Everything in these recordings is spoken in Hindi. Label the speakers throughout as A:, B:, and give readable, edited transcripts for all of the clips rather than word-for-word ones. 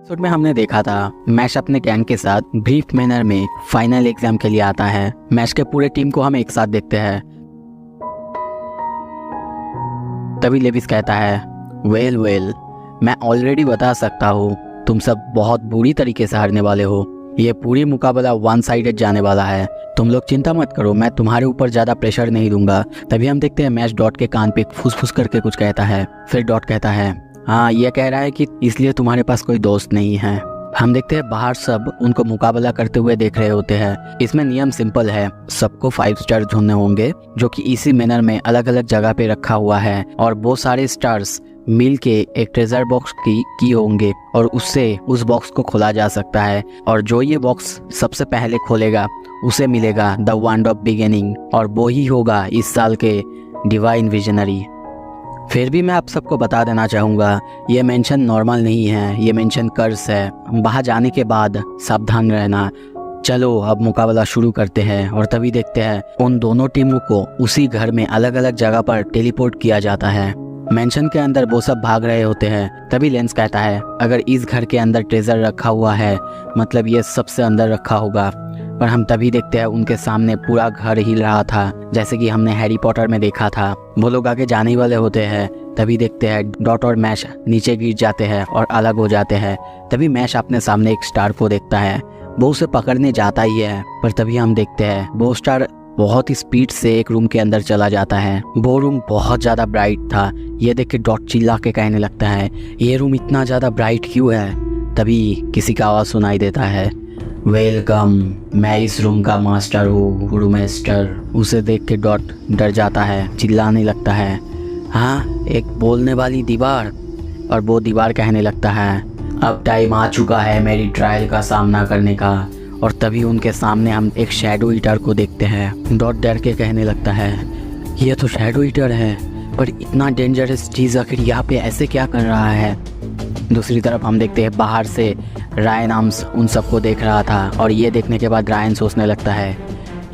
A: एपिसोड में हमने देखा था मैश अपने गैंग के साथ ब्रीफ मैनर में फाइनल एग्जाम के लिए आता है। मैश के पूरे टीम को हम एक साथ देखते हैं। तभी लेविस कहता है, वेल मैं ऑलरेडी बता सकता हूँ तुम सब बहुत बुरी तरीके से हारने वाले हो। ये पूरी मुकाबला वन साइडेड जाने वाला है। तुम लोग चिंता मत करो, मैं तुम्हारे ऊपर ज़्यादा प्रेशर नहीं दूंगा। तभी हम देखते हैं मैश डॉट के कान पे फुसफुस करके कुछ कहता है। फिर डॉट कहता है, हाँ ये कह रहा है कि इसलिए तुम्हारे पास कोई दोस्त नहीं है। हम देखते हैं बाहर सब उनको मुकाबला करते हुए देख रहे होते हैं। इसमें नियम सिंपल है, सबको 5 स्टार ढूंढने होंगे जो कि इसी मैनर में अलग अलग जगह पे रखा हुआ है और वो सारे स्टार्स मिल के एक ट्रेजर बॉक्स की होंगे और उससे उस बॉक्स को खोला जा सकता है। और जो ये बॉक्स सबसे पहले खोलेगा उसे मिलेगा द वंड ऑफ बिगिनिंग और वो ही होगा इस साल के डिवाइन विजनरी। फिर भी मैं आप सबको बता देना चाहूँगा, ये मेंशन नॉर्मल नहीं है, ये मेंशन कर्स है। बाहर जाने के बाद सावधान रहना। चलो अब मुकाबला शुरू करते हैं। और तभी देखते हैं उन दोनों टीमों को उसी घर में अलग अलग जगह पर टेलीपोर्ट किया जाता है। मेंशन के अंदर वो सब भाग रहे होते हैं। तभी लेंस कहता है, अगर इस घर के अंदर ट्रेजर रखा हुआ है मतलब ये सबसे अंदर रखा होगा। पर हम तभी देखते हैं उनके सामने पूरा घर हिल रहा था, जैसे कि हमने हैरी पॉटर में देखा था। वो लोग आगे जाने ही वाले होते हैं। तभी देखते हैं डॉट और मैश नीचे गिर जाते हैं और अलग हो जाते हैं। तभी मैश अपने सामने एक स्टार को देखता है। वो उसे पकड़ने जाता ही है, पर तभी हम देखते हैं वो स्टार बहुत ही स्पीड से एक रूम के अंदर चला जाता है। वो रूम बहुत ज़्यादा ब्राइट था। ये देख के डॉट चिल्ला के कहने लगता है, ये रूम इतना ज़्यादा ब्राइट क्यों है। तभी किसी का आवाज़ सुनाई देता है, वेलकम, मैं इस रूम का मास्टर हूँ, गुरुमेस्टर। उसे देख के डॉट डर जाता है, चिल्लाने लगता है, हाँ एक बोलने वाली दीवार। और वो दीवार कहने लगता है, अब टाइम आ चुका है मेरी ट्रायल का सामना करने का। और तभी उनके सामने हम एक शैडो ईटर को देखते हैं। डॉट डर के कहने लगता है, ये तो शैडो ईटर है, पर इतना डेंजरस चीज़ आखिर यहाँ पे ऐसे क्या कर रहा है। दूसरी तरफ हम देखते हैं बाहर से रायन आर्म्स उन सबको देख रहा था और ये देखने के बाद रायन सोचने लगता है,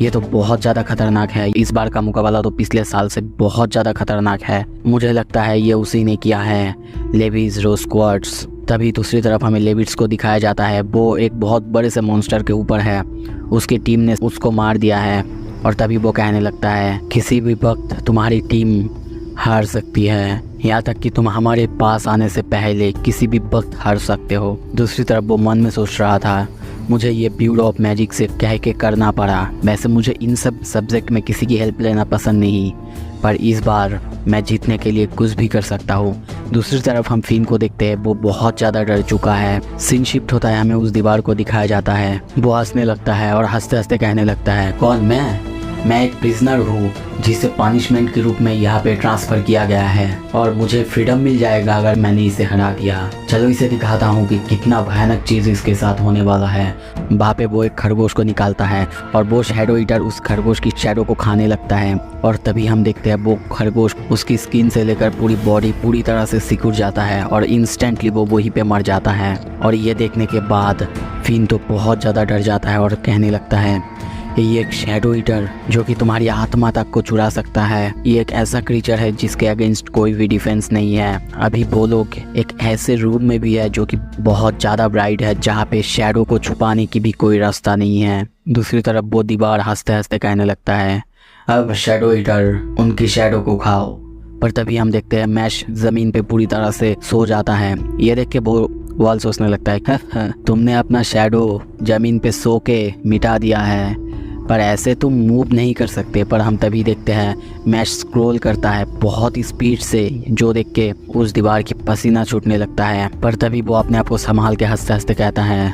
A: ये तो बहुत ज़्यादा खतरनाक है। इस बार का मुकाबला तो पिछले साल से बहुत ज़्यादा खतरनाक है। मुझे लगता है ये उसी ने किया है, लेविस रोस्क्वार्ट्स। तभी दूसरी तरफ हमें लेविस को दिखाया जाता है। वो एक बहुत बड़े से मॉन्स्टर के ऊपर है, उसकी टीम ने उसको मार दिया है। और तभी वो कहने लगता है, किसी भी वक्त तुम्हारी टीम हार सकती है, यहाँ तक कि तुम हमारे पास आने से पहले किसी भी वक्त हार सकते हो। दूसरी तरफ वो मन में सोच रहा था, मुझे ये ब्यूरो ऑफ मैजिक से कह के करना पड़ा। वैसे मुझे इन सब सब्जेक्ट में किसी की हेल्प लेना पसंद नहीं, पर इस बार मैं जीतने के लिए कुछ भी कर सकता हूँ। दूसरी तरफ हम फिन को देखते हैं, वो बहुत ज़्यादा डर चुका है। सीन शिफ्ट होता है, हमें उस दीवार को दिखाया जाता है। वो हंसने लगता है और हंसते हंसते कहने लगता है, कौन मैं एक प्रिजनर हूँ जिसे पनिशमेंट के रूप में यहाँ पे ट्रांसफ़र किया गया है और मुझे फ्रीडम मिल जाएगा अगर मैंने इसे हरा दिया। चलो इसे दिखाता हूँ कि कितना भयानक चीज़ इसके साथ होने वाला है। वहाँ पे वो एक खरगोश को निकालता है और वो शैडो ईटर उस खरगोश की शैडो को खाने लगता है। और तभी हम देखते हैं वो खरगोश उसकी स्किन से लेकर पूरी बॉडी पूरी तरह से सिकुड़ जाता है और इंस्टेंटली वो वहीं पे मर जाता है। और ये देखने के बाद फिन तो बहुत ज़्यादा डर जाता है और कहने लगता है, ये एक शैडो ईटर जो कि तुम्हारी आत्मा तक को चुरा सकता है। ये एक ऐसा क्रीचर है जिसके अगेंस्ट कोई भी डिफेंस नहीं है। अभी वो लोग एक ऐसे रूम में भी है जो कि बहुत ज़्यादा ब्राइट है, जहाँ पे शैडो को छुपाने की भी कोई रास्ता नहीं है। दूसरी तरफ वो दीवार हंसते हंसते कहने लगता है, अब शैडो ईटर उनकी शैडो को खाओ। पर तभी हम देखते हैं मैश ज़मीन पे पूरी तरह से सो जाता है। ये देख के वो वॉल सोचने लगता है, तुमने अपना शैडो ज़मीन पे सो के मिटा दिया है, पर ऐसे तुम मूव नहीं कर सकते। पर हम तभी देखते हैं मैश स्क्रॉल करता है बहुत ही स्पीड से, जो देख के उस दीवार की पसीना छूटने लगता है। पर तभी वो अपने आप को संभाल के हंसते हंसते कहता है,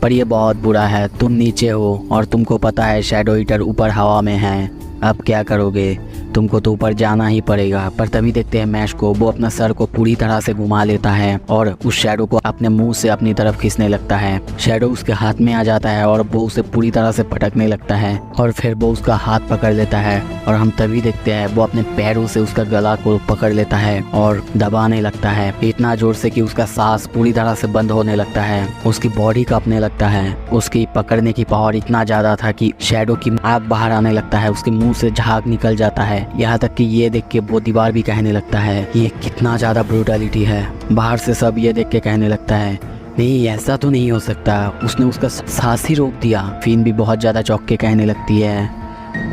A: पर ये बहुत बुरा है, तुम नीचे हो और तुमको पता है शैडो ईटर ऊपर हवा में है, अब क्या करोगे, तुमको तो ऊपर जाना ही पड़ेगा। पर तभी देखते हैं मैश को, वो अपना सर को पूरी तरह से घुमा लेता है और उस शैडो को अपने मुंह से अपनी तरफ खींचने लगता है। शैडो उसके हाथ में आ जाता है और वो उसे पूरी तरह से पटकने लगता है और फिर वो उसका हाथ पकड़ लेता है। और हम तभी देखते हैं वो अपने पैरों से उसका गला को पकड़ लेता है और दबाने लगता है इतना जोर से कि उसका सांस पूरी तरह से बंद होने लगता है। उसकी बॉडी कांपने लगता है। उसकी पकड़ने की पावर इतना ज़्यादा था कि शैडो की आग बाहर आने लगता है, उसके मुंह से झाग निकल जाता है। यहाँ तक कि ये देख के वो दीवार भी कहने लगता है, ये कितना ज़्यादा ब्रूटलिटी है। बाहर से सब ये देख के कहने लगता है, नहीं, ऐसा तो नहीं हो सकता, उसने उसका सांस ही रोक दिया। फिन भी बहुत ज़्यादा चौंक के कहने लगती है,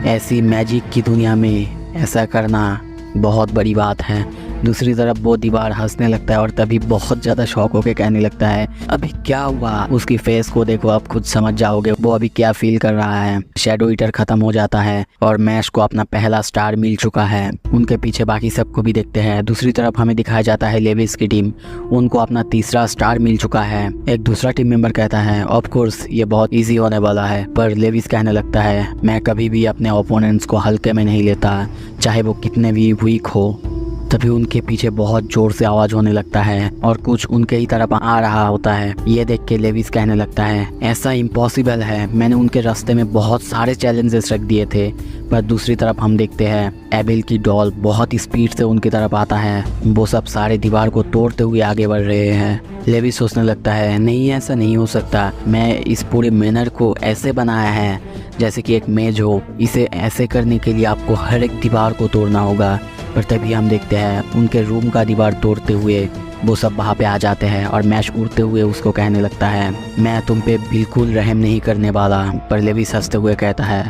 A: ऐसी मैजिक की दुनिया में ऐसा करना बहुत बड़ी बात है। दूसरी तरफ वो दीवार हंसने लगता है और तभी बहुत ज़्यादा शॉक होकर कहने लगता है, अभी क्या हुआ? उसकी फेस को देखो, आप खुद समझ जाओगे वो अभी क्या फील कर रहा है। शैडो ईटर ख़त्म हो जाता है और मैश को अपना पहला स्टार मिल चुका है। उनके पीछे बाकी सबको भी देखते हैं। दूसरी तरफ हमें दिखाया जाता है लेविस की टीम, उनको अपना तीसरा स्टार मिल चुका है। एक दूसरा टीम मेंबर कहता है, ऑफ कोर्स ये बहुत ईजी होने वाला है। पर लेविस कहने लगता है, मैं कभी भी अपने ओपोनेंट्स को हल्के में नहीं लेता, चाहे वो कितने भी वीक हो। तभी उनके पीछे बहुत जोर से आवाज़ होने लगता है और कुछ उनके ही तरफ आ रहा होता है। ये देख के लेविस कहने लगता है, ऐसा इम्पॉसिबल है, मैंने उनके रास्ते में बहुत सारे चैलेंजेस रख दिए थे। पर दूसरी तरफ हम देखते हैं एबेल की डॉल बहुत स्पीड से उनकी तरफ आता है। वो सब सारे दीवार को तोड़ते हुए आगे बढ़ रहे हैं। लेविस सोचने लगता है, नहीं ऐसा नहीं हो सकता, मैं इस पूरे मैनर को ऐसे बनाया है जैसे कि एक मेज हो। इसे ऐसे करने के लिए आपको हर एक दीवार को तोड़ना होगा। पर तभी हम देखते हैं उनके रूम का दीवार तोड़ते हुए वो सब वहाँ पे आ जाते हैं और मैश उड़ते हुए उसको कहने लगता है, मैं तुम पे बिल्कुल रहम नहीं करने वाला। पर लेविस हंसते हुए कहता है,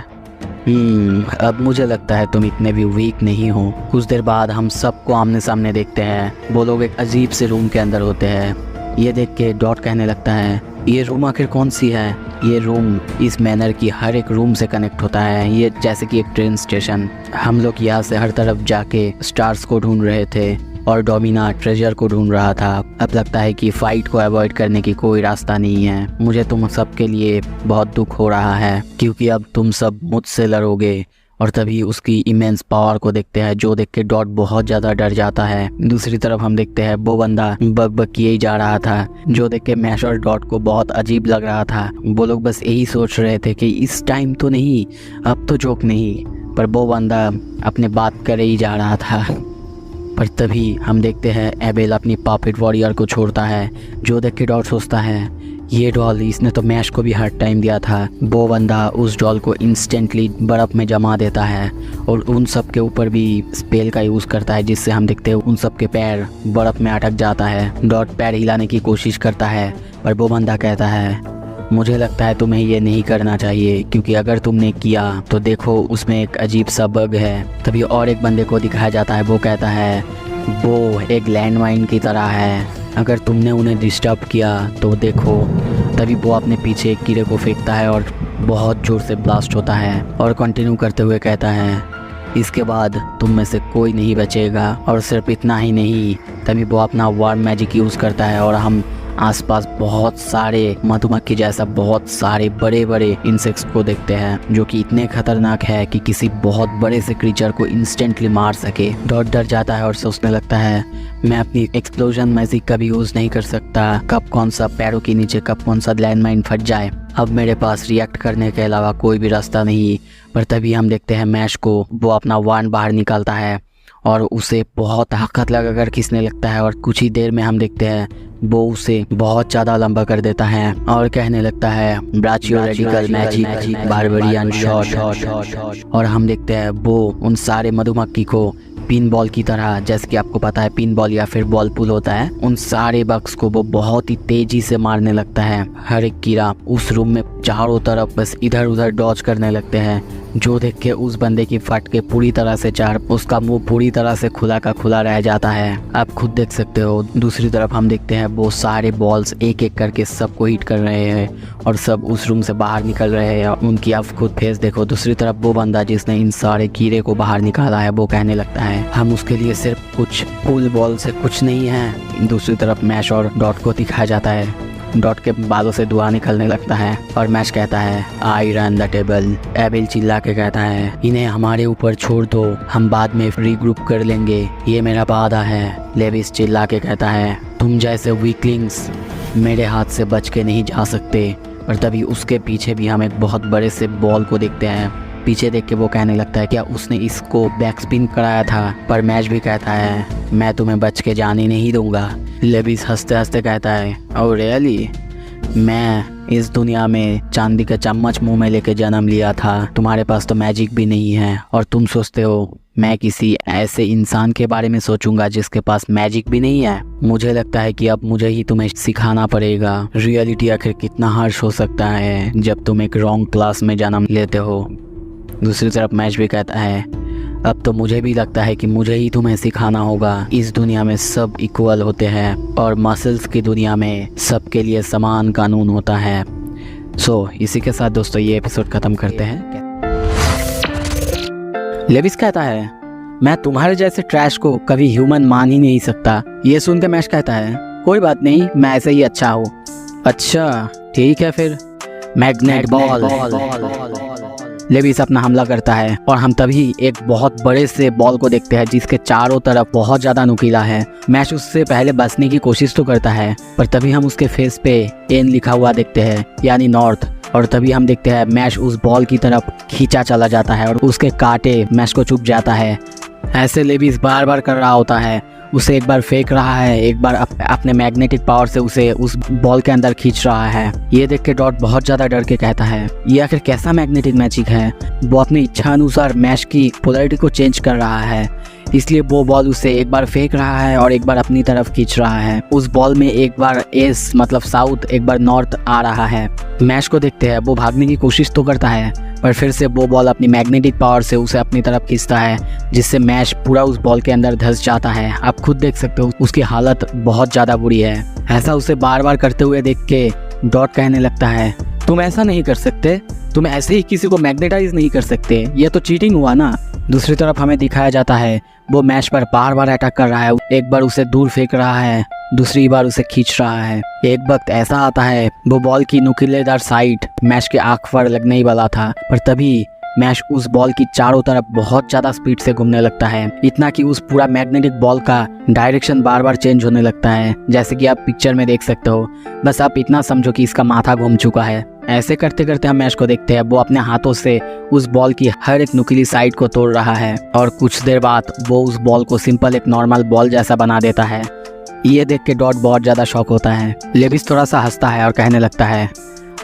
A: अब मुझे लगता है तुम इतने भी वीक नहीं हो। कुछ देर बाद हम सबको आमने सामने देखते हैं। वो लोग एक अजीब से रूम के अंदर होते हैं। ये देख के डॉट कहने लगता है, ये रूम आखिर कौन सी है? ये रूम इस मैनर की हर एक रूम से कनेक्ट होता है, ये जैसे कि एक ट्रेन स्टेशन। हम लोग यहाँ से हर तरफ जाके स्टार्स को ढूंढ रहे थे और डोमिना ट्रेजर को ढूंढ रहा था। अब लगता है कि फाइट को अवॉइड करने की कोई रास्ता नहीं है। मुझे तुम सब के लिए बहुत दुख हो रहा है क्योंकि अब तुम सब मुझसे लड़ोगे। और तभी उसकी इमेंस पावर को देखते हैं, जो देख के डॉट बहुत ज़्यादा डर जाता है। दूसरी तरफ हम देखते हैं वो बंदा बग किए ही जा रहा था, जो देख के मैश और डॉट को बहुत अजीब लग रहा था। वो लोग बस यही सोच रहे थे कि इस टाइम तो नहीं, अब तो जोक नहीं। पर वो बंदा अपने बात करे ही जा रहा था। पर तभी हम देखते हैं एबेल अपनी पॉकेट वॉरियर को छोड़ता है, जो देख के डॉट सोचता है, ये डॉल इसने तो मैश को भी हार्ड टाइम दिया था। वो बंदा उस डॉल को इंस्टेंटली बर्फ़ में जमा देता है और उन सब के ऊपर भी स्पेल का यूज़ करता है, जिससे हम देखते हैं उन सब के पैर बर्फ़ में अटक जाता है। डॉट पैर हिलाने की कोशिश करता है पर वो बंदा कहता है, मुझे लगता है तुम्हें ये नहीं करना चाहिए, क्योंकि अगर तुमने किया तो देखो उसमें एक अजीब सा बग है। तभी और एक बंदे को दिखाया जाता है, वो कहता है वो एक लैंडमाइन की तरह है, अगर तुमने उन्हें डिस्टर्ब किया तो देखो। तभी वो अपने पीछे एक कीड़े को फेंकता है और बहुत ज़ोर से ब्लास्ट होता है और कंटिन्यू करते हुए कहता है, इसके बाद तुम में से कोई नहीं बचेगा। और सिर्फ इतना ही नहीं, तभी वो अपना वार्म मैजिक यूज़ करता है और हम आसपास बहुत सारे मधुमक्खी जैसा बहुत सारे बड़े बड़े इंसेक्ट्स को देखते हैं, जो कि इतने खतरनाक है कि किसी बहुत बड़े से क्रीचर को इंस्टेंटली मार सके। डॉट डर जाता है और सोचने लगता है, मैं अपनी एक्सप्लोजन मैजिक का भी यूज़ नहीं कर सकता, कब कौन सा पैरों के नीचे कब कौन सा लैंडमाइन फट जाए। अब मेरे पास रिएक्ट करने के अलावा कोई भी रास्ता नहीं। पर तभी हम देखते हैं मैश को, वो अपना वार्न बाहर निकालता है और उसे बहुत ताकत लगाकर खींचने लगता है और कुछ ही देर में हम देखते हैं वो उसे बहुत ज़्यादा लंबा कर देता है और कहने लगता है, ब्राचियो रेडिकल मैजिक बारबेरियन शॉट। और हम देखते हैं वो उन सारे मधुमक्खी को पिन बॉल की तरह, जैसे कि आपको पता है पिन बॉल या फिर बॉल पुल होता है, उन सारे बग्स को वो बहुत ही तेजी से मारने लगता है। हर एक कीड़ा उस रूम में चारों तरफ बस इधर उधर डॉज करने लगते हैं, जो देख के उस बंदे की फट के पूरी तरह से उसका मुंह पूरी तरह से खुला का खुला रह जाता है। आप खुद देख सकते हो। दूसरी तरफ हम देखते हैं वो सारे बॉल्स एक एक करके सबको हिट कर रहे हैं और सब उस रूम से बाहर निकल रहे हैं। उनकी आप खुद फेस देखो। दूसरी तरफ वो बंदा जिसने इन सारे कीड़े को बाहर निकाला है, वो कहने लगता है, हम उसके लिए सिर्फ कुछ पुल बॉल से कुछ नहीं है। दूसरी तरफ मैश और डॉट को दिखाया जाता है, डॉट के बालों से धुआं निकलने लगता है और मैश कहता है, I run the table. Abel चिल्ला के कहता है, इन्हें हमारे ऊपर छोड़ दो, हम बाद में रीग्रुप कर लेंगे, ये मेरा वादा है। लेविस चिल्ला के कहता है, तुम जैसे वीकलिंग्स मेरे हाथ से बच के नहीं जा सकते। और तभी उसके पीछे भी हम एक बहुत बड़े से बॉल को देखते हैं। पीछे देख के वो कहने लगता है, क्या उसने इसको बैक स्पिन कराया था? पर मैच भी कहता है, मैं तुम्हें बच के जाने नहीं दूंगा। लेविस हंसते हंसते कहता है, ओह रियली? मैं इस दुनिया में चांदी का चम्मच मुंह में लेके जन्म लिया था, तुम्हारे पास तो मैजिक भी नहीं है और तुम सोचते हो मैं किसी ऐसे इंसान के बारे में सोचूंगा जिसके पास मैजिक भी नहीं है। मुझे लगता है कि अब मुझे ही तुम्हें सिखाना पड़ेगा रियलिटी आखिर कितना हार्श हो सकता है जब तुम एक रॉन्ग क्लास में जन्म लेते हो। दूसरी तरफ मैच भी कहता है अब तो मुझे भी लगता है कि मुझे ही तुम्हें सिखाना होगा। इस दुनिया में सब इक्वल होते हैं और मसल्स की दुनिया में सबके लिए समान कानून होता है। इसी के साथ दोस्तों ये एपिसोड ख़त्म करते हैं। लेविस कहता है मैं तुम्हारे जैसे ट्रैश को कभी ह्यूमन मान ही नहीं सकता। ये सुनकर मैश कहता है कोई बात नहीं, मैं ऐसे ही अच्छा हूँ। अच्छा ठीक है फिर। Magnet ball. लेविस अपना हमला करता है और हम तभी एक बहुत बड़े से बॉल को देखते हैं जिसके चारों तरफ बहुत ज़्यादा नुकीला है। मैश उससे पहले बचने की कोशिश तो करता है पर तभी हम उसके फेस पे एन लिखा हुआ देखते हैं यानी नॉर्थ। और तभी हम देखते हैं मैश उस बॉल की तरफ खींचा चला जाता है और उसके कांटे मैश को चुभ जाता है। ऐसे लेविस बार बार कर रहा होता है, उसे एक बार फेंक रहा है, एक बार अपने मैग्नेटिक पावर से उसे उस बॉल के अंदर खींच रहा है। ये देख के डॉट बहुत ज़्यादा डर के कहता है ये आखिर कैसा मैग्नेटिक मैजिक है। वो अपनी इच्छा अनुसार मैश की पोलैरिटी को चेंज कर रहा है, इसलिए वो बॉल उसे एक बार फेंक रहा है और एक बार अपनी तरफ खींच रहा है। उस बॉल में एक बार ईस्ट मतलब साउथ, एक बार नॉर्थ आ रहा है। मैश को देखते हैं वो भागने की कोशिश तो करता है पर फिर से वो बॉल अपनी मैग्नेटिक पावर से उसे अपनी तरफ खींचता है जिससे मैश पूरा उस बॉल के अंदर धंस जाता है। आप खुद देख सकते हो उसकी हालत बहुत ज़्यादा बुरी है। ऐसा उसे बार बार करते हुए देख के डॉट कहने लगता है तुम ऐसा नहीं कर सकते, तुम ऐसे ही किसी को मैग्नेटाइज नहीं कर सकते, ये तो चीटिंग हुआ ना। दूसरी तरफ हमें दिखाया जाता है वो मैश पर बार बार अटैक कर रहा है, एक बार उसे दूर फेंक रहा है, दूसरी बार उसे खींच रहा है। एक वक्त ऐसा आता है वो बॉल की नुकीलेदार साइड मैश के आंख पर लगने ही वाला था पर तभी मैश उस बॉल की चारों तरफ बहुत ज़्यादा स्पीड से घूमने लगता है, इतना कि उस पूरा मैग्नेटिक बॉल का डायरेक्शन बार बार चेंज होने लगता है जैसे कि आप पिक्चर में देख सकते हो। बस आप इतना समझो कि इसका माथा घूम चुका है। ऐसे करते करते हम मैश को देखते हैं वो अपने हाथों से उस बॉल की हर एक नुकीली साइड को तोड़ रहा है और कुछ देर बाद वो उस बॉल को सिंपल एक नॉर्मल बॉल जैसा बना देता है। ये देख के डॉट बहुत ज़्यादा शॉक होता है। लेविस थोड़ा सा हंसता है और कहने लगता है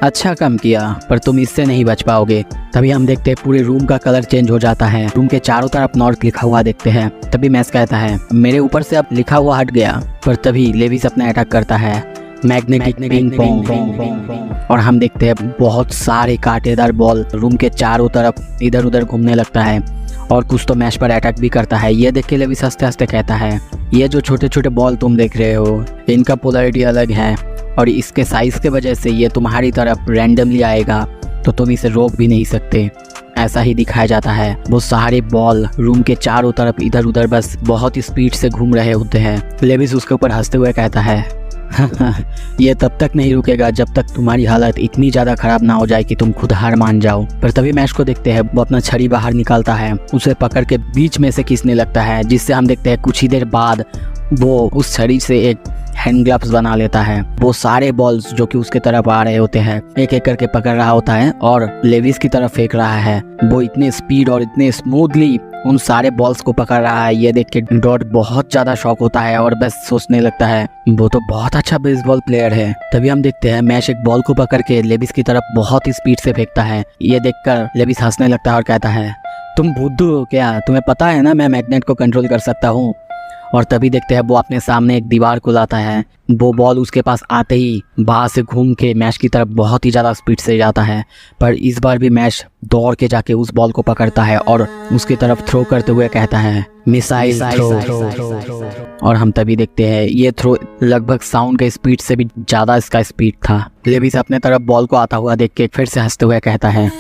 A: अच्छा काम किया पर तुम इससे नहीं बच पाओगे। तभी हम देखते हैं पूरे रूम का कलर चेंज हो जाता है। रूम के चारों तरफ नॉर्थ लिखा हुआ देखते हैं। तभी मैश कहता है मेरे ऊपर से अब लिखा हुआ हट गया पर तभी लेविस अपना अटैक करता है मैग्नेटिक पिंग पोंग और हम देखते हैं बहुत सारे कांटेदार बॉल रूम के चारों तरफ इधर उधर घूमने लगता है और कुछ तो मैश पर अटैक भी करता है। ये देख के लेविस हंसते हंसते कहता है ये जो छोटे छोटे बॉल तुम देख रहे हो इनका पोलैरिटी अलग है और इसके साइज के वजह से ये तुम्हारी तरफ रैंडमली आएगा तो तुम इसे रोक भी नहीं सकते। ऐसा ही दिखाया जाता है वो सारे बॉल रूम के चारों तरफ इधर उधर बस बहुत स्पीड से घूम रहे होते हैं। लेविस उसके ऊपर हंसते हुए कहता है ये तब तक नहीं रुकेगा जब तक तुम्हारी हालत इतनी ज़्यादा खराब ना हो जाए कि तुम खुद हार मान जाओ। पर तभी मैश को देखते हैं वो अपना छड़ी बाहर निकालता है, उसे पकड़ के बीच में से खींचने लगता है जिससे हम देखते हैं कुछ ही देर बाद वो उस छड़ी से एक हैंड ग्लव्स बना लेता है। वो सारे बॉल्स जो कि उसके तरफ आ रहे होते हैं एक एक करके पकड़ रहा होता है और लेविस की तरफ फेंक रहा है। वो इतने स्पीड और इतने स्मूथली उन सारे बॉल्स को पकड़ रहा है। ये देख के डॉट बहुत ज़्यादा शॉक होता है और बस सोचने लगता है वो तो बहुत अच्छा बेसबॉल प्लेयर है। तभी हम देखते हैं मैश एक बॉल को पकड़ के लेविस की तरफ बहुत ही स्पीड से फेंकता है। ये देखकर लेविस हंसने लगता है और कहता है तुम बुद्धू हो क्या, तुम्हें पता है ना मैं मैग्नेट को कंट्रोल कर सकता हूँ। और तभी देखते हैं वो अपने सामने एक दीवार को लाता है। वो बॉल उसके पास आते ही बाहर से घूम के मैश की तरफ बहुत ही ज़्यादा स्पीड से जाता है पर इस बार भी मैश दौड़ के जाके उस बॉल को पकड़ता है और उसकी तरफ थ्रो करते हुए कहता है मिसाइल थ्रो। और हम तभी देखते हैं ये थ्रो लगभग साउंड के स्पीड से भी ज़्यादा इसका स्पीड था। लेविस अपने तरफ बॉल को आता हुआ देख के फिर से हंसते हुए कहता है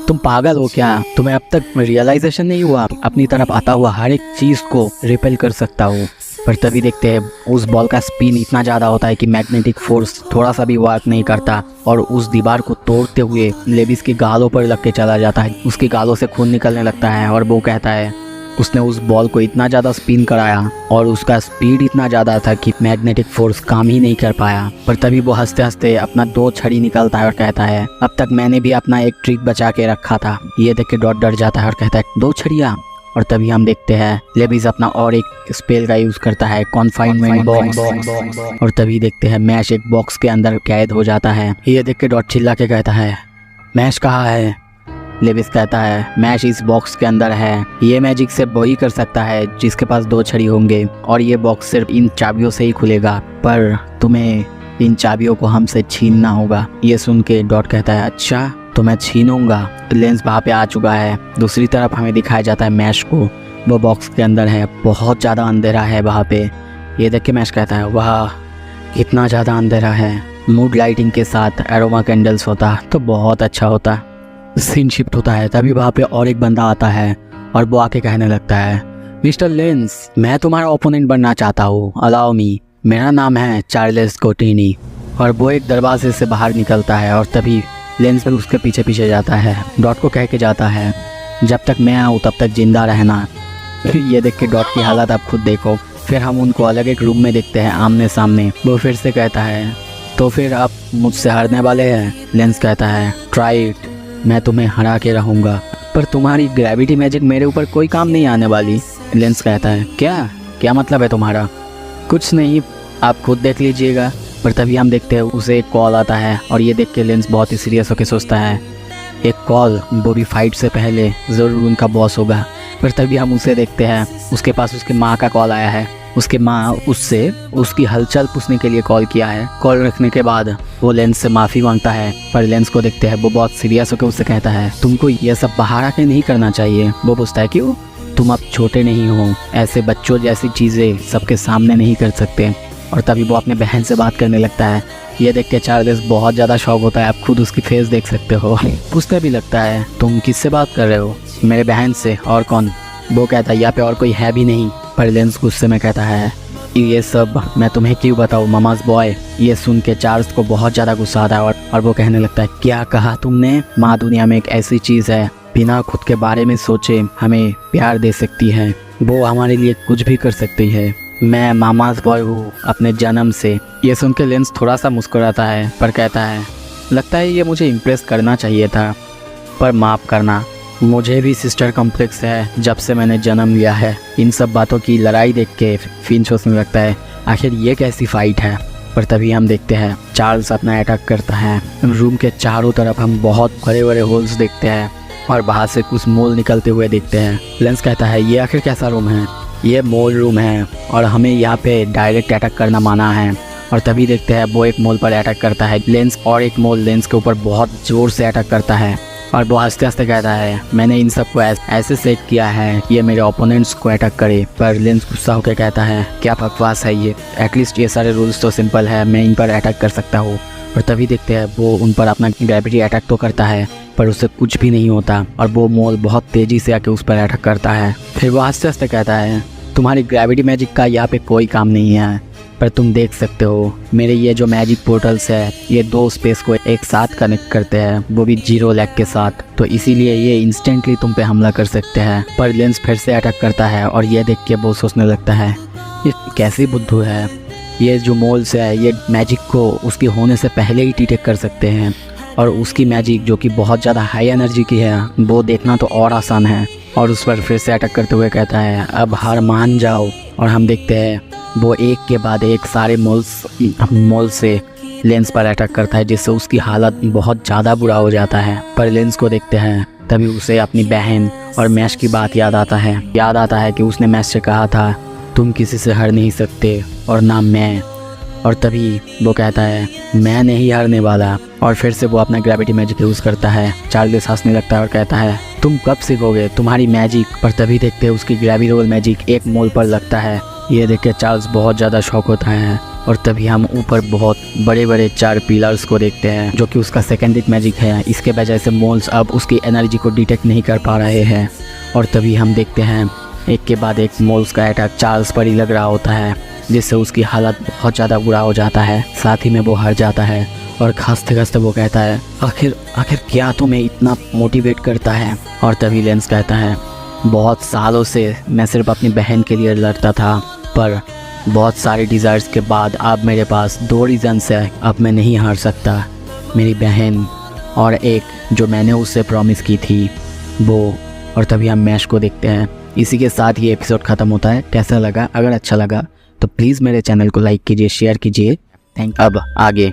A: तुम पागल हो क्या, तुम्हें अब तक रियलाइजेशन नहीं हुआ अपनी तरफ आता हुआ हर एक चीज़ को रिपेल कर सकता हूँ। पर तभी देखते हैं उस बॉल का स्पिन इतना ज़्यादा होता है कि मैग्नेटिक फोर्स थोड़ा सा भी वर्क नहीं करता और उस दीवार को तोड़ते हुए लेविस के गालों पर लग के चला जाता है। उसके गालों से खून निकलने लगता है और वो कहता है उसने उस बॉल को इतना ज़्यादा स्पिन कराया और उसका स्पीड इतना ज़्यादा था कि मैग्नेटिक फोर्स काम ही नहीं कर पाया। पर तभी वो हंसते हंसते अपना 2 छड़ी निकालता है और कहता है अब तक मैंने भी अपना एक ट्रिक बचा के रखा था। ये देख के डॉट डर जाता है और कहता है 2 छड़ियाँ। और तभी हम देखते हैं लेविस अपना और एक स्पेल का यूज़ करता है कॉन्फाइनमेंट बॉक्स। और तभी देखते हैं मैश एक बॉक्स के अंदर कैद हो जाता है। ये देख के डॉट चिल्ला के कहता है मैश कहाँ है। लेविस कहता है मैश इस बॉक्स के अंदर है, ये मैजिक सिर्फ वही कर सकता है जिसके पास 2 छड़ी होंगे और ये बॉक्स सिर्फ इन चाबियों से ही खुलेगा, पर तुम्हें इन चाबियों को हमसे छीनना होगा। ये सुन के डॉट कहता है अच्छा तो मैं छीनूंगा। लेंस वहाँ पे आ चुका है। दूसरी तरफ हमें दिखाया जाता है मैश को, वो बॉक्स के अंदर है, बहुत ज़्यादा अंधेरा है वहाँ पे। ये देख के मैश कहता है वाह कितना ज़्यादा अंधेरा है, मूड लाइटिंग के साथ एरोमा कैंडल्स होता तो बहुत अच्छा होता। सीन शिफ्ट होता है, तभी वहाँ पे और एक बंदा आता है और वो आके कहने लगता है मिस्टर लेंस मैं तुम्हारा ओपोनेंट बनना चाहता हूँ, अलाउ मी, मेरा नाम है चार्ल्स कोटिनी। और वो एक दरवाजे से बाहर निकलता है और तभी लेंस पर उसके पीछे पीछे जाता है। डॉट को कह के जाता है जब तक मैं आऊँ तब तक जिंदा रहना। ये देख के डॉट की हालत आप खुद देखो। फिर हम उनको अलग एक रूम में देखते हैं आमने सामने। वो फिर से कहता है तो फिर आप मुझसे हारने वाले हैं? लेंस कहता है ट्राई इट, मैं तुम्हें हरा के रहूँगा, पर तुम्हारी ग्रेविटी मैजिक मेरे ऊपर कोई काम नहीं आने वाली। लेंस कहता है क्या मतलब है तुम्हारा? कुछ नहीं, आप खुद देख लीजिएगा। पर तभी हम देखते हैं उसे एक कॉल आता है और ये देख के लेंस बहुत ही सीरियस होकर सोचता है एक कॉल, वो भी फाइट से पहले, ज़रूर उनका बॉस होगा। पर तभी हम उसे देखते हैं उसके पास उसकी माँ का कॉल आया है। उसके माँ उससे उसकी हलचल पूछने के लिए कॉल किया है। कॉल रखने के बाद वो लेंस से माफ़ी मांगता है, पर लेंस को देखते हैं वो बहुत सीरियस होकर उससे कहता है तुमको ये सब बाहर आके नहीं करना चाहिए। वो पूछता है क्यों? तुम अब छोटे नहीं हो, ऐसे बच्चों जैसी चीज़ें सबके सामने नहीं कर सकते। और तभी वो अपने बहन से बात करने लगता है। ये देख के चार्ल्स बहुत ज़्यादा शौक होता है, आप खुद उसकी फेस देख सकते हो। पूछता भी लगता है तुम किससे बात कर रहे हो? मेरे बहन से, और कौन? वो कहता है यहाँ पे और कोई है भी नहीं। पर लेंस गुस्से में कहता है ये सब मैं तुम्हें क्यों बताऊँ ममाज बॉय। ये सुन के चार्ल्स को बहुत ज़्यादा गुस्सा आता है और वो कहने लगता है क्या कहा तुमने? माँ दुनिया में एक ऐसी चीज़ है बिना खुद के बारे में सोचे हमें प्यार दे सकती है, वो हमारे लिए कुछ भी कर सकती है। मैं मामाज बॉय हूँ अपने जन्म से। ये सुन के लेंस थोड़ा सा मुस्कुराता है पर कहता है लगता है ये मुझे इम्प्रेस करना चाहिए था, पर माफ़ करना, मुझे भी सिस्टर कॉम्प्लेक्स है जब से मैंने जन्म लिया है। इन सब बातों की लड़ाई देख के फिन सोचने लगता है आखिर ये कैसी फाइट है। पर तभी हम देखते हैं चार्ल्स अपना अटैक करता है। रूम के चारों तरफ हम बहुत बड़े बड़े होल्स देखते हैं और बाहर से कुछ मोल निकलते हुए देखते हैं। लेंस कहता है ये आखिर कैसा रूम है? ये मोल रूम है और हमें यहाँ पे डायरेक्ट अटैक करना माना है। और तभी देखते हैं वो एक मोल पर अटैक करता है लेंस, और एक मोल लेंस के ऊपर बहुत ज़ोर से अटैक करता है। और वो हंसते हंसते कहता है मैंने इन सबको ऐसे सेट किया है कि ये मेरे ओपोनेंट्स को अटैक करे। पर लेंस गुस्सा होकर कहता है क्या बकवास है ये, एटलीस्ट ये सारे रूल्स तो सिंपल है, मैं इन पर अटैक कर सकता हूँ। और तभी देखते हैं वो उन पर अपना ग्रेविटी अटैक तो करता है पर उससे कुछ भी नहीं होता और वो मोल बहुत तेज़ी से आके उस पर अटैक करता है। फिर वो हंसते हंसते कहता है तुम्हारी ग्रेविटी मैजिक का यहाँ पे कोई काम नहीं है, पर तुम देख सकते हो मेरे ये जो मैजिक पोर्टल्स है ये 2 स्पेस को एक साथ कनेक्ट करते हैं, वो भी 0 लैग के साथ, तो इसीलिए ये इंस्टेंटली तुम पे हमला कर सकते हैं। पर लेंस फिर से अटैक करता है और ये देख के वो सोचने लगता है ये कैसी बुद्धू है, ये जो मोल्स है ये मैजिक को उसकी होने से पहले ही डिटेक्ट कर सकते हैं और उसकी मैजिक जो कि बहुत ज़्यादा हाई एनर्जी की है वो देखना तो और आसान है। और उस पर फिर से अटैक करते हुए कहता है अब हार मान जाओ। और हम देखते हैं वो एक के बाद एक सारे मोल से लेंस पर अटैक करता है जिससे उसकी हालत बहुत ज़्यादा बुरा हो जाता है। पर लेंस को देखते हैं तभी उसे अपनी बहन और मैश की बात याद आता है कि उसने मैश से कहा था तुम किसी से हार नहीं सकते और ना मैं। और तभी वो कहता है मैं नहीं हारने वाला और फिर से वो अपना ग्रेविटी मैजिक यूज़ करता है। चार्ल्स हंसने लगता है और कहता है तुम कब सीखोगे तुम्हारी मैजिक? पर तभी देखते हैं उसकी ग्रेविटी रोल मैजिक एक मोल पर लगता है। ये देख के चार्ल्स बहुत ज़्यादा शॉक होता है और तभी हम ऊपर बहुत बड़े बड़े 4 पिलर्स को देखते हैं जो कि उसका सेकेंडरी मैजिक है। इसके वजह से मोल्स अब उसकी एनर्जी को डिटेक्ट नहीं कर पा रहे हैं। और तभी हम देखते हैं एक के बाद एक मोल्स का अटैक चार्ल्स पर ही लग रहा होता है जिससे उसकी हालत बहुत ज़्यादा बुरा हो जाता है, साथ ही में वो हार जाता है। और खांसते खांसते वो कहता है आखिर क्या तुम्हें इतना मोटिवेट करता है? और तभी लेंस कहता है बहुत सालों से मैं सिर्फ अपनी बहन के लिए लड़ता था, पर बहुत सारे डिज़ायर्स के बाद अब मेरे पास 2 रीज़न्स है अब मैं नहीं हार सकता, मेरी बहन और एक जो मैंने उससे प्रॉमिस की थी वो। और तभी हम मैश को देखते हैं। इसी के साथ ये एपिसोड ख़त्म होता है। कैसा लगा? अगर अच्छा लगा तो प्लीज़ मेरे चैनल को लाइक कीजिए, शेयर कीजिए। अब आगे